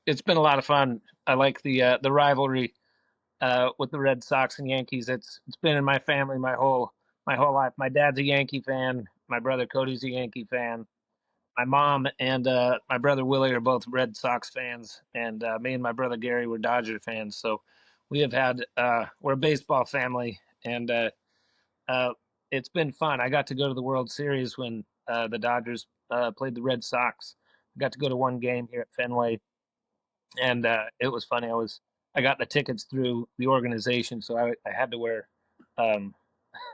it's been a lot of fun. I like the rivalry with the Red Sox and Yankees. It's been in my family my whole life. My dad's a Yankee fan. My brother Cody's a Yankee fan. My mom and my brother Willie are both Red Sox fans, and me and my brother Gary were Dodger fans. So we have had we're a baseball family, and uh, it's been fun. I got to go to the World Series when the Dodgers played the Red Sox. I got to go to one game here at Fenway, and it was funny. I got the tickets through the organization, so I had to wear um,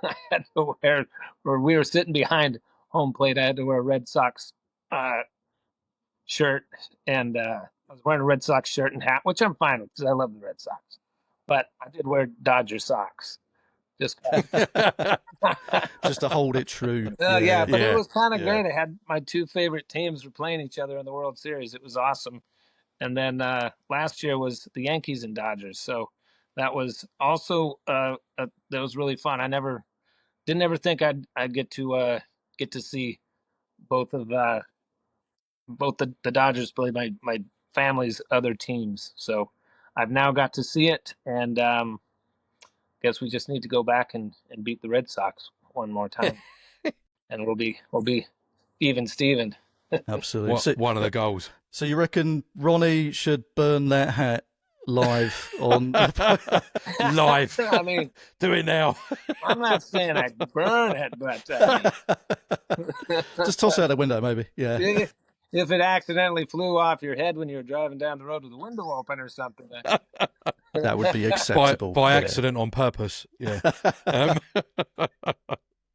I had to wear, or we were sitting behind home plate. I had to wear a Red Sox uh, shirt, and I was wearing a Red Sox shirt and hat, which I'm fine with because I love the Red Sox. But I did wear Dodger socks, just Just to hold it true. yeah. But it Yeah. was kind of Yeah. great. I had my two favorite teams were playing each other in the World Series. It was awesome. And then last year was the Yankees and Dodgers, so that was also that was really fun. I never didn't ever think I'd get to see both of both the Dodgers play my family's other teams. So I've now got to see it, and guess we just need to go back and beat the Red Sox one more time, and we'll be even Steven. Absolutely. So, One of the goals. so you reckon Ronnie should burn that hat live on? Live. I mean, Do it now. I'm not saying I burn it, but Just toss it out the window, maybe. Yeah. if it accidentally flew off your head when you were driving down the road with the window open or something. That would be by acceptable. by Yeah. accident on purpose. Yeah.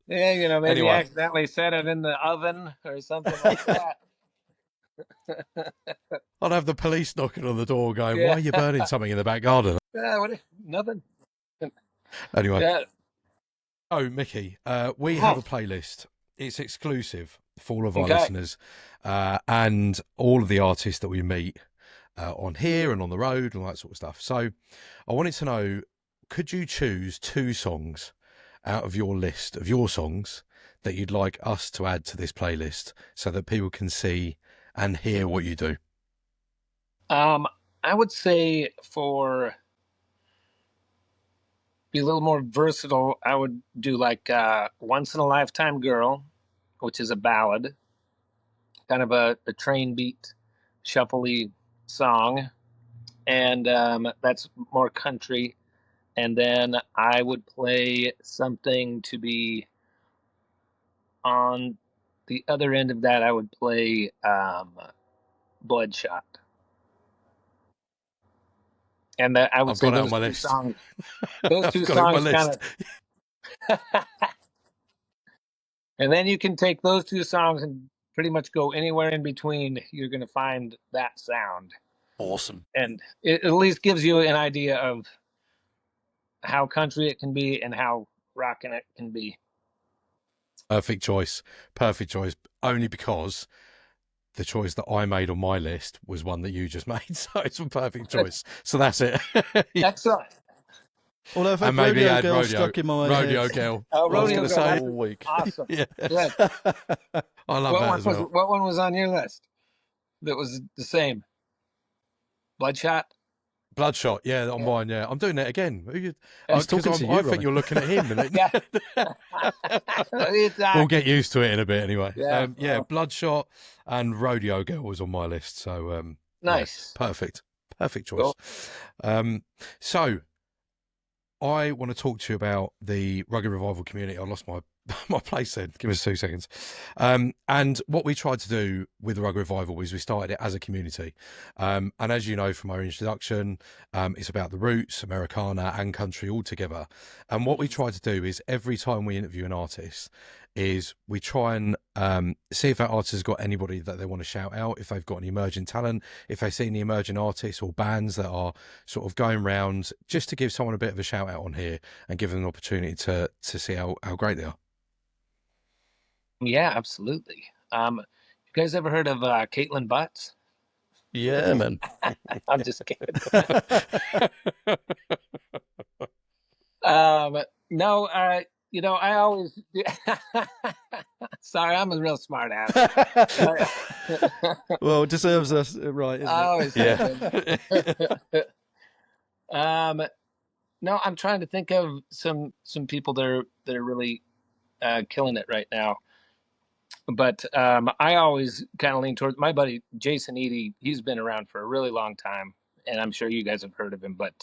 Yeah, you know, maybe Anyway. accidentally set it in the oven or something like that. I'd have the police knocking on the door going, Yeah. why are you burning something in the back garden? Nothing. Anyway. Yeah. Oh, Micky, we have a playlist. It's exclusive for all of our Okay. listeners and all of the artists that we meet on here and on the road and all that sort of stuff. So I wanted to know, could you choose 2 songs out of your list of your songs that you'd like us to add to this playlist so that people can see and hear what you do? I would say for be a little more versatile, I would do like Once in a Lifetime Girl, which is a ballad, kind of a train beat, shuffly song. And that's more country. And then I would play something to be on the other end of that. I would play Bloodshot. And that I would I've say got it on those my two list. songs. Those two I've got it on my songs kind list. of. And then you can take those two songs and pretty much go anywhere in between. You're going to find that sound. Awesome. And it at least gives you an idea of how country it can be and how rockin' it can be. Perfect choice. Perfect choice. Only because the choice that I made on my list was one that you just made. So it's a perfect choice. So that's it. Excellent. Although I've had And maybe Rodeo add Girl Rodeo, stuck in my Rodeo head Girl. Oh, I was Rodeo going to Girl, say, all week. Awesome. yeah, Good. I love that as well. What one was on your list that was the same? Bloodshot? Bloodshot, yeah, on mine, yeah. I'm doing it again. He's talking to you, I think Ronnie. you're looking at him. And Yeah. we'll get used to it in a bit anyway. Yeah. Bloodshot and Rodeo Girl was on my list. So, Nice. yeah, perfect choice. Cool. So I want to talk to you about the Rugged Revival community. I lost my my place then. Give us 2 seconds. And what we tried to do with the Rugged Revival is we started it as a community. And as you know from our introduction, it's about the roots, Americana and country all together. And what we try to do is every time we interview an artist is we try and see if that artist has got anybody that they want to shout out, if they've got any emerging talent, if they see any emerging artists or bands that are sort of going round, just to give someone a bit of a shout out on here and give them an opportunity to see how great they are. Yeah, absolutely. You guys ever heard of Caitlin Butts? Yeah, man. I'm just kidding. No, you know, I always. Sorry, I'm a real smart ass. Well, it deserves us right, isn't I it? always Yeah. No, I'm trying to think of some people that are really killing it right now. But I always kind of lean towards my buddy Jason Eady. He's been around for a really long time, and I'm sure you guys have heard of him. But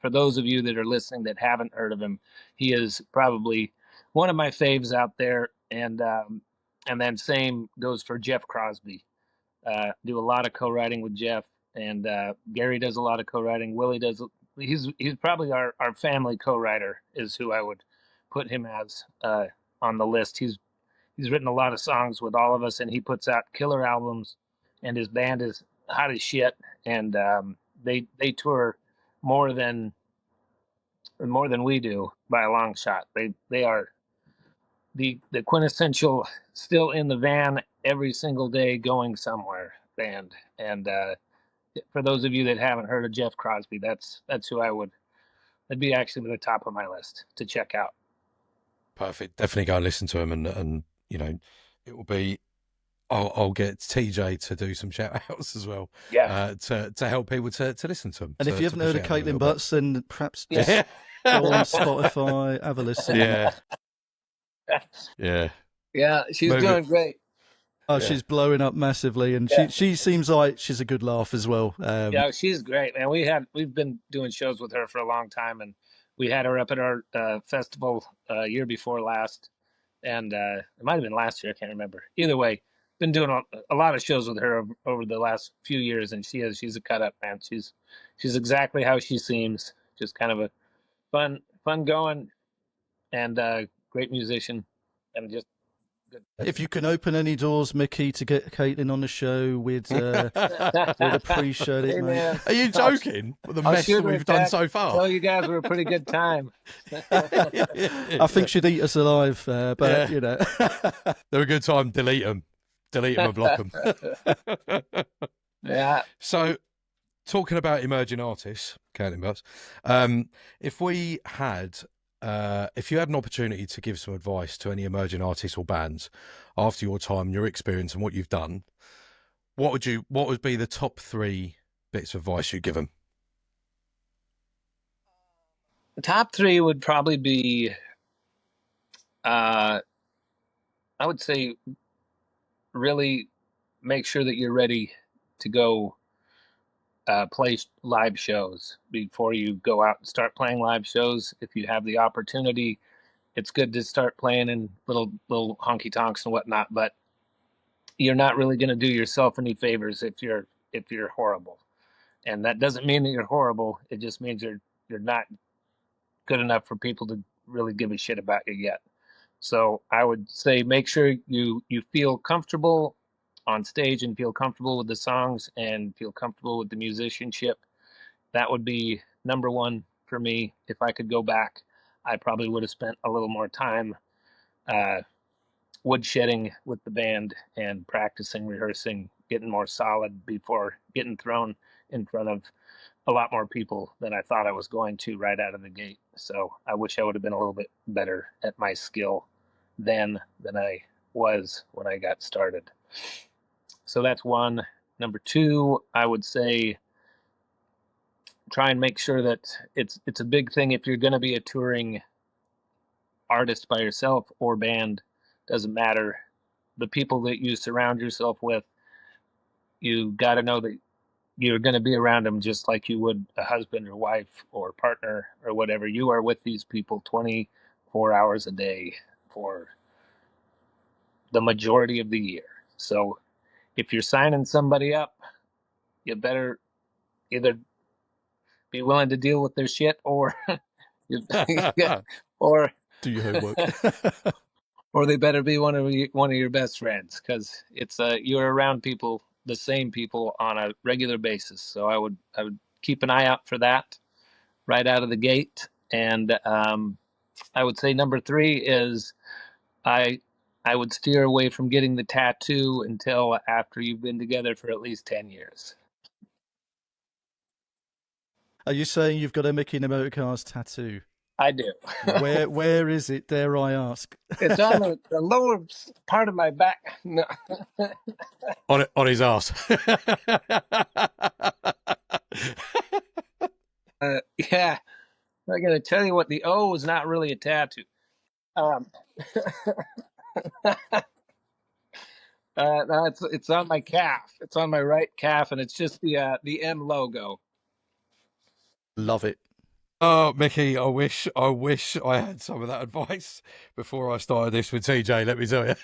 for those of you that are listening that haven't heard of him, he is probably one of my faves out there. And then same goes for Jeff Crosby. Do a lot of co-writing with Jeff, and Gary does a lot of co-writing. Willie does. He's probably our family co-writer is who I would put him as on the list. He's written a lot of songs with all of us, and he puts out killer albums. And his band is hot as shit, and they tour more than we do by a long shot. They are the quintessential still in the van every single day going somewhere band. And for those of you that haven't heard of Jeff Crosby, that's who I would. That'd be actually at the top of my list to check out. Perfect. Definitely go and listen to him, and you know, it will be. I'll get TJ to do some shout outs as well. Yeah. To help people to listen to him. And if you haven't heard of Caitlin Butts, then perhaps just yeah, go on Spotify, have a listen. yeah, yeah. Yeah, she's doing great. Oh, yeah. She's blowing up massively, and she seems like she's a good laugh as well. Yeah, she's great, man. We've been doing shows with her for a long time, and we had her up at our festival year before last, and it might have been last year. I can't remember. Either way, been doing a lot of shows with her over the last few years, and she's a cut up, man. She's exactly how she seems. Just kind of a fun going, and great musician, and just. If you can open any doors, Micky, to get Caitlin on the show, we'd appreciate it, mate. Are you joking? The mess that we've done so far. Tell you guys we're a pretty good time. I think she'd eat us alive, but you know, they're a good time. Delete them and block them. Yeah. So, talking about emerging artists, Caitlin Butts, if you had an opportunity to give some advice to any emerging artists or bands after your time, your experience, and what you've done, what would be the top 3 bits of advice you'd give them? The top 3 would probably be, I would say, really make sure that you're ready to go play live shows before you go out and start playing live shows. If you have the opportunity, it's good to start playing in little honky tonks and whatnot, but you're not really going to do yourself any favors if you're horrible. And that doesn't mean that you're horrible. It just means you're not good enough for people to really give a shit about you yet. So I would say make sure you feel comfortable on stage and feel comfortable with the songs and feel comfortable with the musicianship. That would be number 1 for me. If I could go back, I probably would have spent a little more time woodshedding with the band and practicing, rehearsing, getting more solid before getting thrown in front of a lot more people than I thought I was going to right out of the gate. So I wish I would have been a little bit better at my skill then than I was when I got started. So that's 1. Number 2, I would say try and make sure that it's a big thing if you're going to be a touring artist by yourself or band, doesn't matter. The people that you surround yourself with, you got to know that you're going to be around them just like you would a husband or wife or partner or whatever. You are with these people 24 hours a day for the majority of the year. So if you're signing somebody up, you better either be willing to deal with their shit or or do your homework. Or they better be one of your best friends, because it's you're around people, the same people, on a regular basis. So I would keep an eye out for that right out of the gate. And I would say number 3 is I would steer away from getting the tattoo until after you've been together for at least 10 years. Are you saying you've got a Micky and the Motorcars tattoo? I do. Where is it? Dare I ask? It's on the lower part of my back. No. On his ass. Yeah, I'm gonna tell you what. The O is not really a tattoo. Um, no, it's on my calf. It's on my right calf, and it's just the M logo. Love it. Oh, Micky, I wish I had some of that advice before I started this with TJ, let me tell you.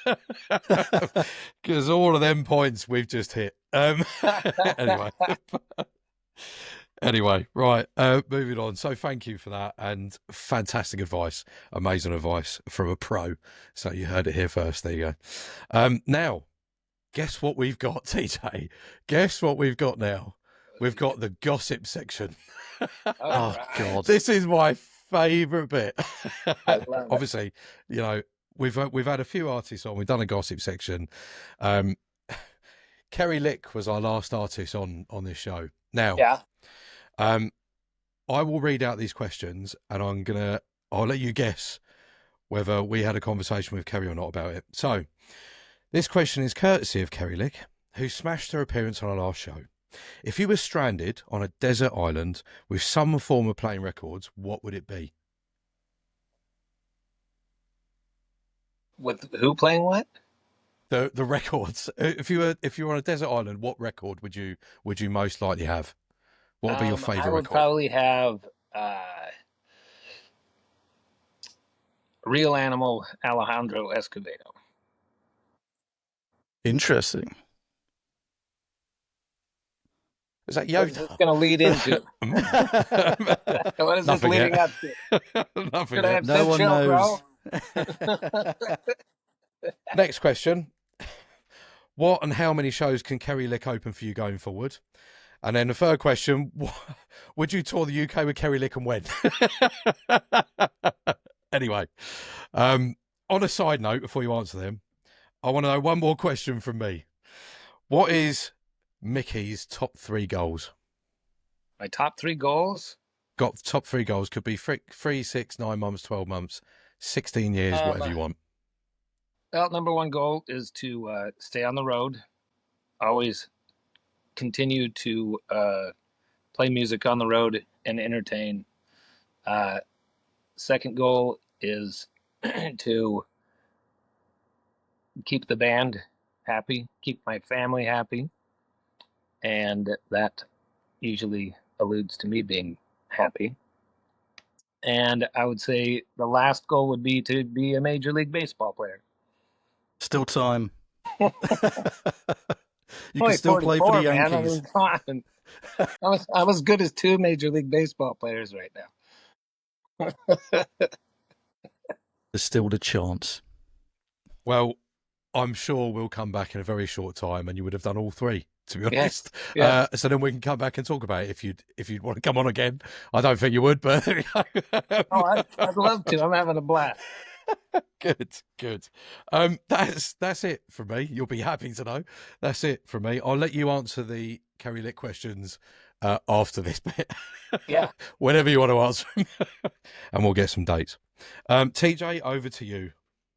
Because all of them points we've just hit. Anyway. Anyway, right, moving on. So thank you for that, and fantastic advice, amazing advice from a pro. So you heard it here first. There you go. Now, guess what we've got, TJ? Guess what we've got now? We've got the gossip section. Oh, God. This is my favourite bit. I love it. Obviously, you know, we've had a few artists on. We've done a gossip section. Kerry Lick was our last artist on this show. Now, Yeah. I will read out these questions, and I'll let you guess whether we had a conversation with Kerry or not about it. So, this question is courtesy of Kerry Lick, who smashed her appearance on our last show. If you were stranded on a desert island with some form of playing records, what would it be? With who playing what? The records. If you were on a desert island, what record would you most likely have? What would be your favourite I would record? probably have Real Animal, Alejandro Escovedo. Interesting. Is that What is this Yoda? going to lead into? What is this Nothing leading yet. up to? Nothing Should I yet. have No said one show, knows. bro? Next question. What and how many shows can Kerry Lick open for you going forward? And then the third question, would you tour the UK with Kerry Lick and when? Anyway, on a side note, before you answer them, I want to know one more question from me. What is Micky's top 3 goals? My top 3 goals? Got top 3 goals. Could be 3, 6, 9 months, 12 months, 16 years, whatever you want. Well, number 1 goal is to stay on the road. Always continue to play music on the road and entertain. Second goal is to keep the band happy, keep my family happy, and that usually alludes to me being happy. And I would say the last goal would be to be a Major League Baseball player. Still time. You Only can still play for the 44, man. I Yankees. mean, come on. I'm as good as 2 Major League Baseball players right now. There's still the chance. Well, I'm sure we'll come back in a very short time, and you would have done all 3, to be honest. Yeah. So then we can come back and talk about it if you'd want to come on again. I don't think you would, but Oh, I'd love to. I'm having a blast. Good. That's it from me. You'll be happy to know. That's it from me. I'll let you answer the Kerry Lick questions after this bit. Yeah. Whenever you want to answer them. And we'll get some dates. TJ, over to you.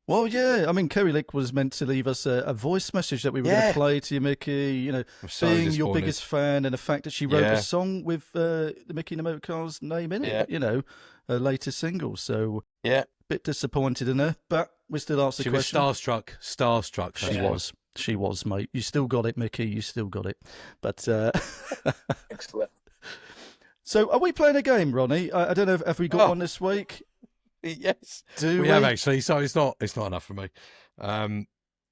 Well, yeah. I mean, Kerry Lick was meant to leave us a voice message that we were going to play to you, Micky. You know, So being your biggest fan, and the fact that she wrote a song with the Micky and the Motorcars name in it. Yeah. You know, her latest single. So Yeah. bit disappointed in her, but we still asked the She was question. starstruck. She was, mate. You still got it, Micky. You still got it. But Excellent. so, are we playing a game, Ronnie? I don't know. Have we got one this week? Yes, Do we have actually. So it's not enough for me.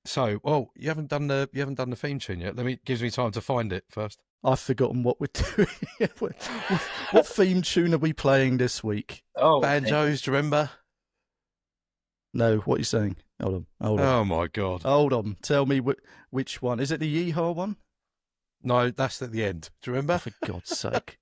So, well, you haven't done the theme tune yet. Gives me time to find it first. I've forgotten what we're doing. What theme tune are we playing this week? Oh, Banjos, do you remember? No, what are you saying? Hold on. Oh my God! Hold on. Tell me which one. Is it the Yeehaw one? No, that's at the end. Do you remember? For God's sake!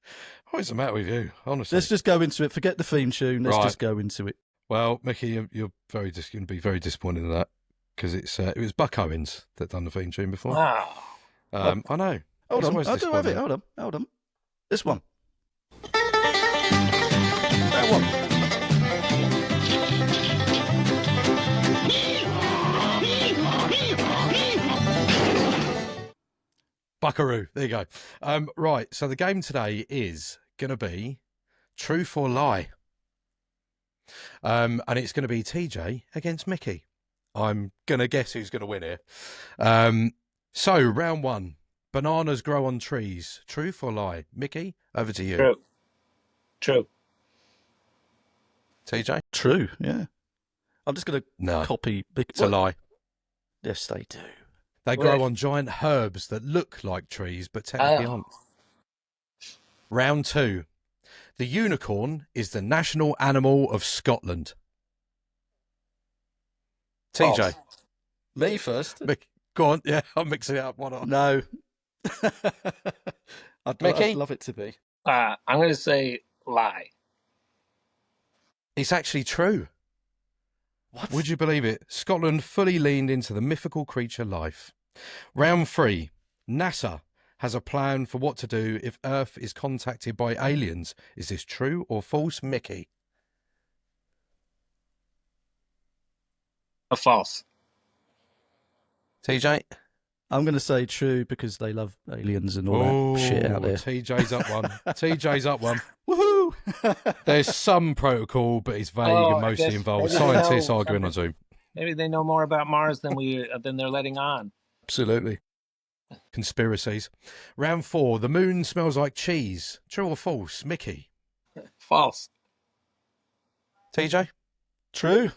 What's the matter with you? Honestly, Let's just go into it. Forget the theme tune. Let's just go into it. Well, Micky, you're going to be very disappointed in that because it was Buck Owens that done the theme tune before. wow. I know. Hold It's on. always I do have it. disappointing. Hold on. This one. That one. Buckaroo. There you go. Right. So the game today is going to be truth or lie. And it's going to be TJ against Micky. I'm going to guess who's going to win here. So round one, bananas grow on trees. Truth or lie? Micky, over to you. True. TJ? True, yeah. I'm just going to No, copy. it's a lie. Yes, they do. They grow on giant herbs that look like trees, but technically aren't. Round two. The unicorn is the national animal of Scotland. TJ. Me first? Go on. Yeah, I'm mixing it up. Why not? No. Micky? I'd love it to be. I'm going to say lie. It's actually true. What? Would you believe it? Scotland fully leaned into the mythical creature life. Round three. NASA has a plan for what to do if Earth is contacted by aliens. Is this true or false, Micky? False. TJ? I'm going to say true because they love aliens and all that shit out there. TJ's up one. TJ's up one. Woohoo! There's some protocol, but it's vague and mostly involves scientists arguing on Zoom. Maybe they know more about Mars than they're letting on. Absolutely. Conspiracies. Round four. The moon smells like cheese. True or false, Micky? False. TJ? True.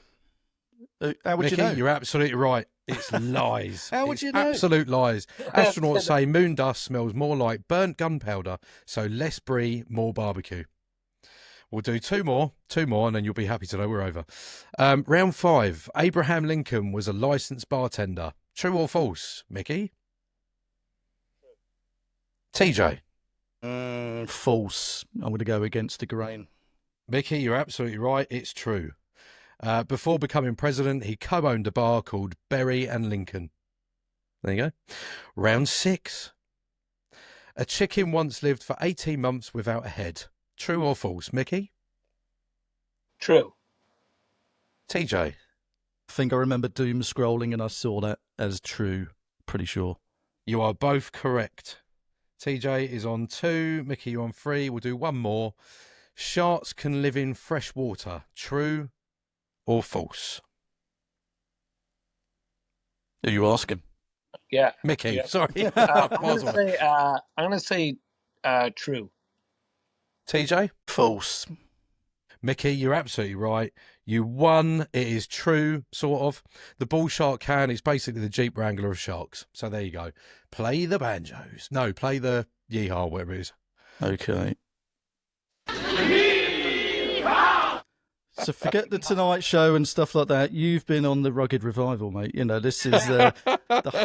How would Micky, you know? You're absolutely right. It's lies. How would you know? Absolute lies. Astronauts say moon dust smells more like burnt gunpowder, so less brie, more barbecue. We'll do two more, and then you'll be happy to know we're over. Round five. Abraham Lincoln was a licensed bartender. True or false, Micky? TJ? False. I'm going to go against the grain. Micky, you're absolutely right. It's true. Before becoming president, he co-owned a bar called Berry and Lincoln. There you go. Round six. A chicken once lived for 18 months without a head. True or false, Micky? True. TJ? I think I remember doom scrolling and I saw that as true. Pretty sure. You are both correct. TJ is on 2. Micky, you're on 3. We'll do one more. Sharks can live in fresh water. True or false? Are you asking? Yeah. Micky, Yeah. sorry. I'm going to say true. TJ? False. Micky, you're absolutely right. You won. It is true, sort of. The bull shark can is basically the Jeep Wrangler of sharks. So there you go. Play the banjos. No, play the yeehaw, whatever it is. Okay. So forget the Tonight Show and stuff like that. You've been on the Rugged Revival, mate. You know, this is the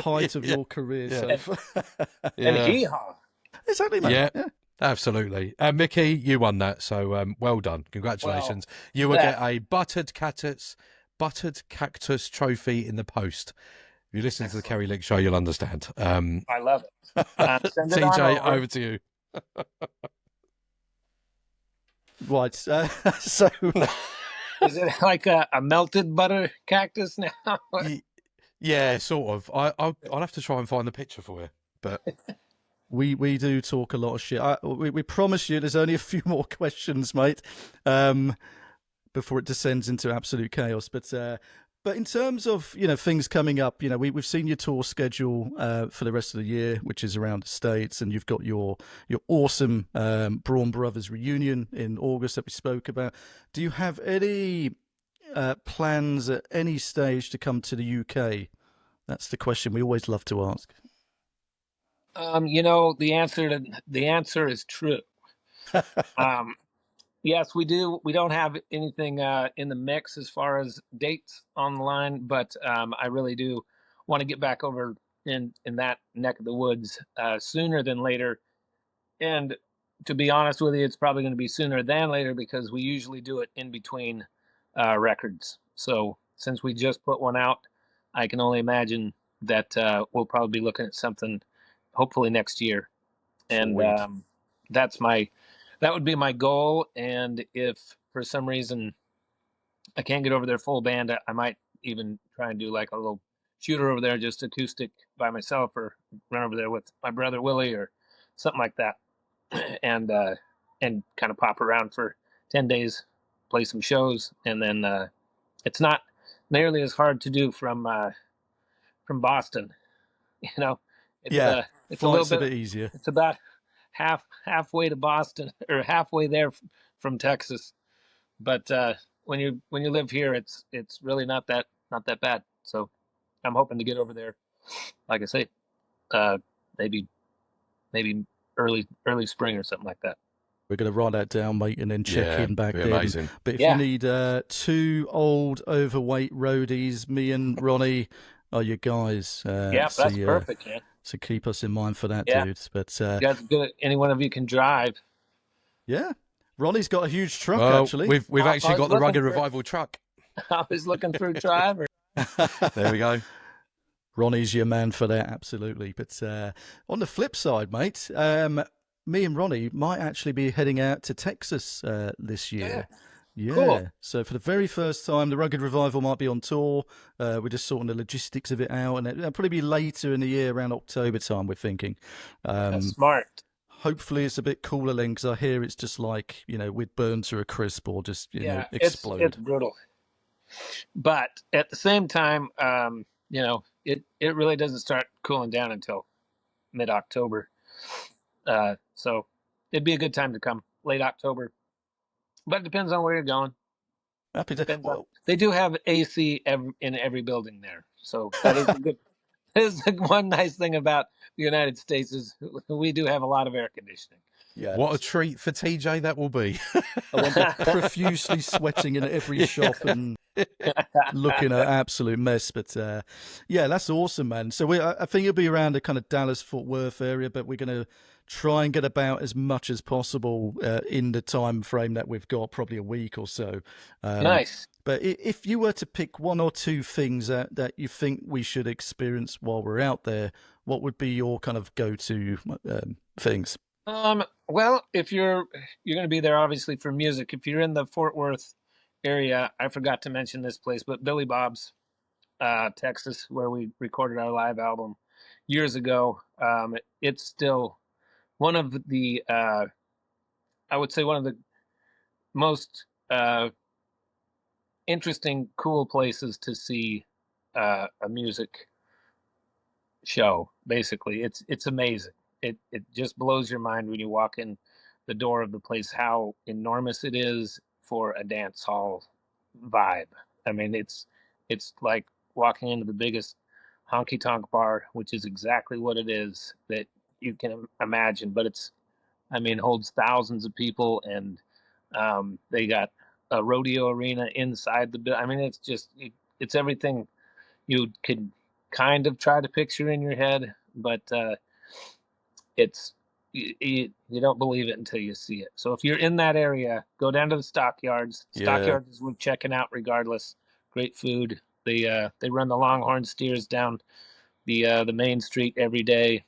height of your career. Yeah. So. And hee-haw. Exactly, mate. Yeah. Absolutely. Micky, you won that, so well done. Congratulations. You will get a buttered cactus trophy in the post. If you listen to the Kerry Link show, you'll understand. I love it. Send it TJ, on over to you. Right. So is it like a melted butter cactus now? Yeah, sort of. I'll have to try and find the picture for you, but we do talk a lot of shit. We promise you there's only a few more questions, mate, before it descends into absolute chaos. But in terms of, you know, things coming up, you know, we've seen your tour schedule for the rest of the year, which is around the States, and you've got your awesome Braun Brothers reunion in August that we spoke about. Do you have any plans at any stage to come to the UK? That's the question we always love to ask. You know, the answer is true. Yes, we do. We don't have anything in the mix as far as dates on the line, but I really do want to get back over in that neck of the woods sooner than later. And to be honest with you, it's probably going to be sooner than later because we usually do it in between records. So since we just put one out, I can only imagine that we'll probably be looking at something hopefully next year. And that would be my goal. And if for some reason I can't get over their full band, I might even try and do like a little shoot over there just acoustic by myself, or run over there with my brother Willie or something like that, and kind of pop around for 10 days, play some shows, and then it's not nearly as hard to do from Boston. You know, it's Yeah, it's a little flight's a bit. bit easier. It's about halfway to Boston, or halfway there from Texas. But when you live here, it's really not that bad. So I'm hoping to get over there, like I say, uh, maybe maybe early spring or something like that. We're going to write that down, mate, and then check Yeah, in back be then. amazing. But if you Yeah. need two old, overweight roadies, me and Ronnie are your guys. Yeah, that's perfect, man. So keep us in mind for that, Yeah, dude. But you guys are good. Any one of you can drive. yeah, Ronnie's got a huge truck, Well, actually. we've I actually was got the looking Rugged for- Revival truck. I was looking for a driver. There we go. Ronnie's your man for that, absolutely. But on the flip side, mate, me and Ronnie might actually be heading out to Texas this year. Yeah. Cool. So for the very first time, the Rugged Revival might be on tour. We're just sorting the logistics of it out, and it'll probably be later in the year, around October time, we're thinking. That's smart. Hopefully it's a bit cooler then, because I hear it's just like, we'd burn to a crisp or just, explode. It's brutal. But at the same time, it really doesn't start cooling down until mid-October. So it'd be a good time to come, late October. But it depends on where you're going. Happy to. Depends on, Well, they do have AC in every building there, so that is a good. That is the one nice thing about the United States is we do have a lot of air conditioning. yeah. What a treat for TJ that will be. I won't be profusely sweating in every shop and looking an absolute mess. But yeah, that's awesome, man. So I think it'll be around the kind of Dallas Fort Worth area, but we're going to try and get about as much as possible in the time frame that we've got, probably a week or so. Nice. But if you were to pick one or two things that you think we should experience while we're out there, what would be your kind of go-to things? Well, if you're going to be there, obviously for music. If you're in the Fort Worth area, I forgot to mention this place, but Billy Bob's, Texas, where we recorded our live album years ago. It's still one of the, I would say, one of the most interesting, cool places to see a music show. Basically, it's amazing. It just blows your mind when you walk in the door of the place how enormous it is for a dance hall vibe. I mean, it's like walking into the biggest honky tonk bar, which is exactly what it is that you can imagine. But I mean, holds thousands of people, and they got a rodeo arena inside the. I mean, it's everything you could kind of try to picture in your head, but it's you don't believe it until you see it. So if you're in that area, go down to the stockyards. Yeah. Stockyards is worth checking out regardless. Great food. They run the Longhorn steers down the main street every day,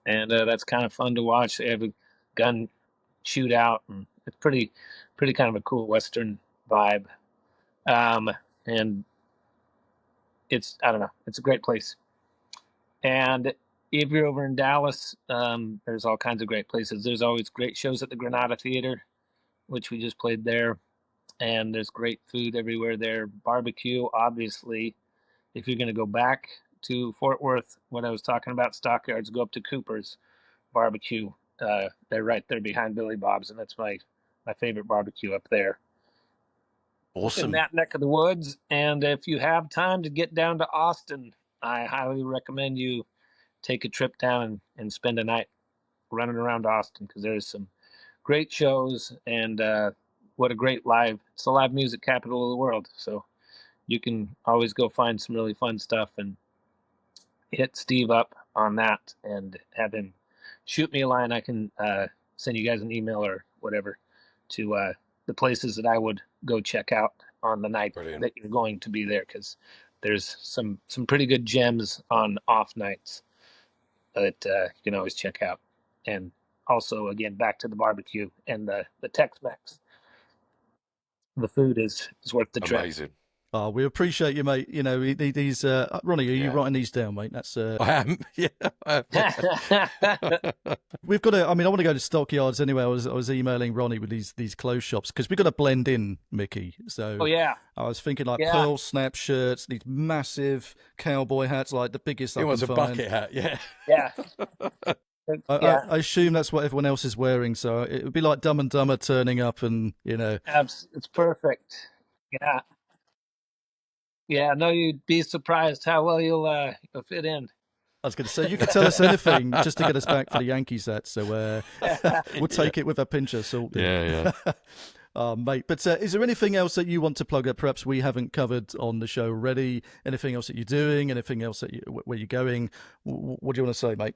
and that's kind of fun to watch. They have a gun shootout, and it's pretty kind of a cool Western vibe. And I don't know, it's a great place. And if you're over in Dallas, there's all kinds of great places. There's always great shows at the Granada Theater, which we just played there. And there's great food everywhere there. Barbecue, obviously. If you're going to go back to Fort Worth, what I was talking about, Stockyards, go up to Cooper's Barbecue. They're right there behind Billy Bob's, and that's my favorite barbecue up there. In Awesome. that neck of the woods. And if you have time to get down to Austin, I highly recommend you take a trip down and spend a night running around Austin, because there's some great shows, and what a great it's the live music capital of the world. So you can always go find some really fun stuff and hit Steve up on that and have him shoot me a line. I can send you guys an email or whatever to the places that I would go check out on the night Brilliant. that you're going to be there, because there's some pretty good gems on off nights that you can always check out. And also, again, back to the barbecue and the Tex-Mex. The food is worth the trip. Amazing. Oh, we appreciate you, mate. You know, these Ronnie, are you writing these down, mate? That's I am. Yeah. I am. we've got to. I mean, I want to go to stockyards anyway. I was emailing Ronnie with these clothes shops because we've got to blend in, Micky. So Oh yeah, I was thinking like yeah. pearl snap shirts, these massive cowboy hats, like the biggest He I wants can a find. bucket hat. Yeah. Yeah. Yeah, I assume that's what everyone else is wearing. So it would be like Dumb and Dumber turning up, and you know. it's perfect. Yeah, yeah. No, you'd be surprised how well you'll fit in. I was going to say, you could tell us anything just to get us back for the Yankees set. So we'll take it with a pinch of salt. Yeah. Mate. But is there anything else that you want to plug that perhaps we haven't covered on the show already? Anything else that you're doing? Anything else that where you're going? What do you want to say, mate?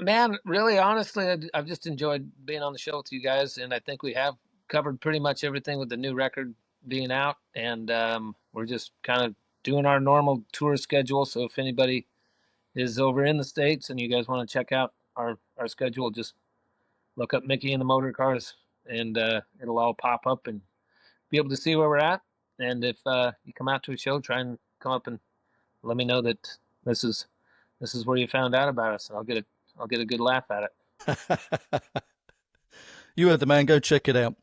Man, really, honestly, I've just enjoyed being on the show with you guys, and I think we have covered pretty much everything with the new record being out, and we're just kind of doing our normal tour schedule. So if anybody is over in the States and you guys want to check out our schedule, just look up Micky and the Motorcars, and it'll all pop up and be able to see where we're at. And if you come out to a show, try and come up and let me know that this is where you found out about us, and I'll get a good laugh at it. You heard the man. Go check it out.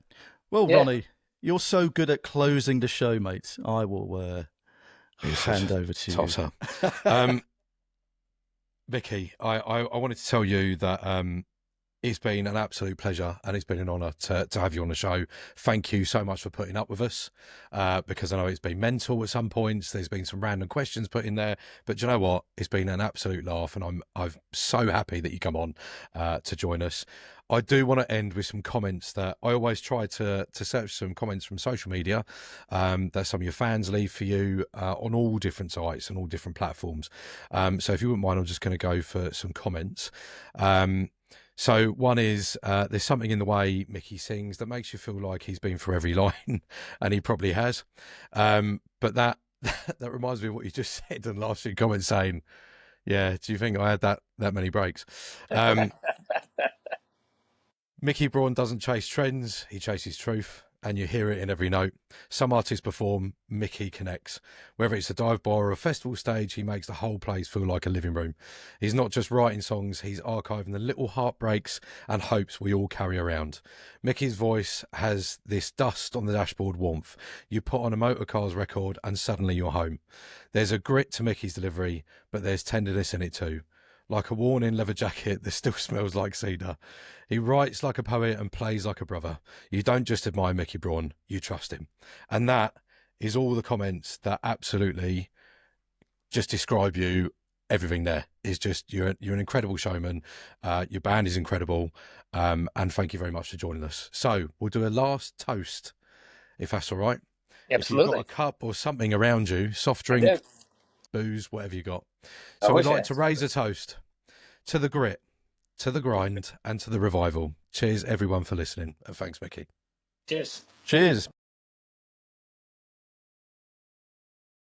Well, Yeah. Ronnie, you're so good at closing the show, mate. I will hand over to Tosser. you. Micky, I wanted to tell you that it's been an absolute pleasure and it's been an honour to have you on the show. Thank you so much for putting up with us because I know it's been mental at some points. There's been some random questions put in there, but do you know what? It's been an absolute laugh, and I'm so happy that you come on to join us. I do want to end with some comments that I always try to search some comments from social media that some of your fans leave for you on all different sites and all different platforms. So if you wouldn't mind, I'm just going to go for some comments. So one is, there's something in the way Micky sings that makes you feel like he's been through every line, and he probably has. But that reminds me of what you just said in the last few comments saying, yeah, do you think I had that many breaks? Micky Braun doesn't chase trends, he chases truth, and you hear it in every note. Some artists perform, Micky connects. Whether it's a dive bar or a festival stage, he makes the whole place feel like a living room. He's not just writing songs, he's archiving the little heartbreaks and hopes we all carry around. Micky's voice has this dust on the dashboard warmth. You put on a Motorcars record and suddenly you're home. There's a grit to Micky's delivery, but there's tenderness in it too. Like a worn-in leather jacket that still smells like cedar. He writes like a poet and plays like a brother. You don't just admire Micky Braun, you trust him. And that is all the comments that absolutely just describe you. Everything there is just, you're an incredible showman. Your band is incredible. And thank you very much for joining us. So we'll do a last toast, if that's all right. Absolutely. If you've got a cup or something around you, soft drink, booze, whatever you got. So we'd like to raise a toast to the grit, to the grind, and to the revival. Cheers, everyone, for listening. And thanks, Micky. Cheers. Cheers.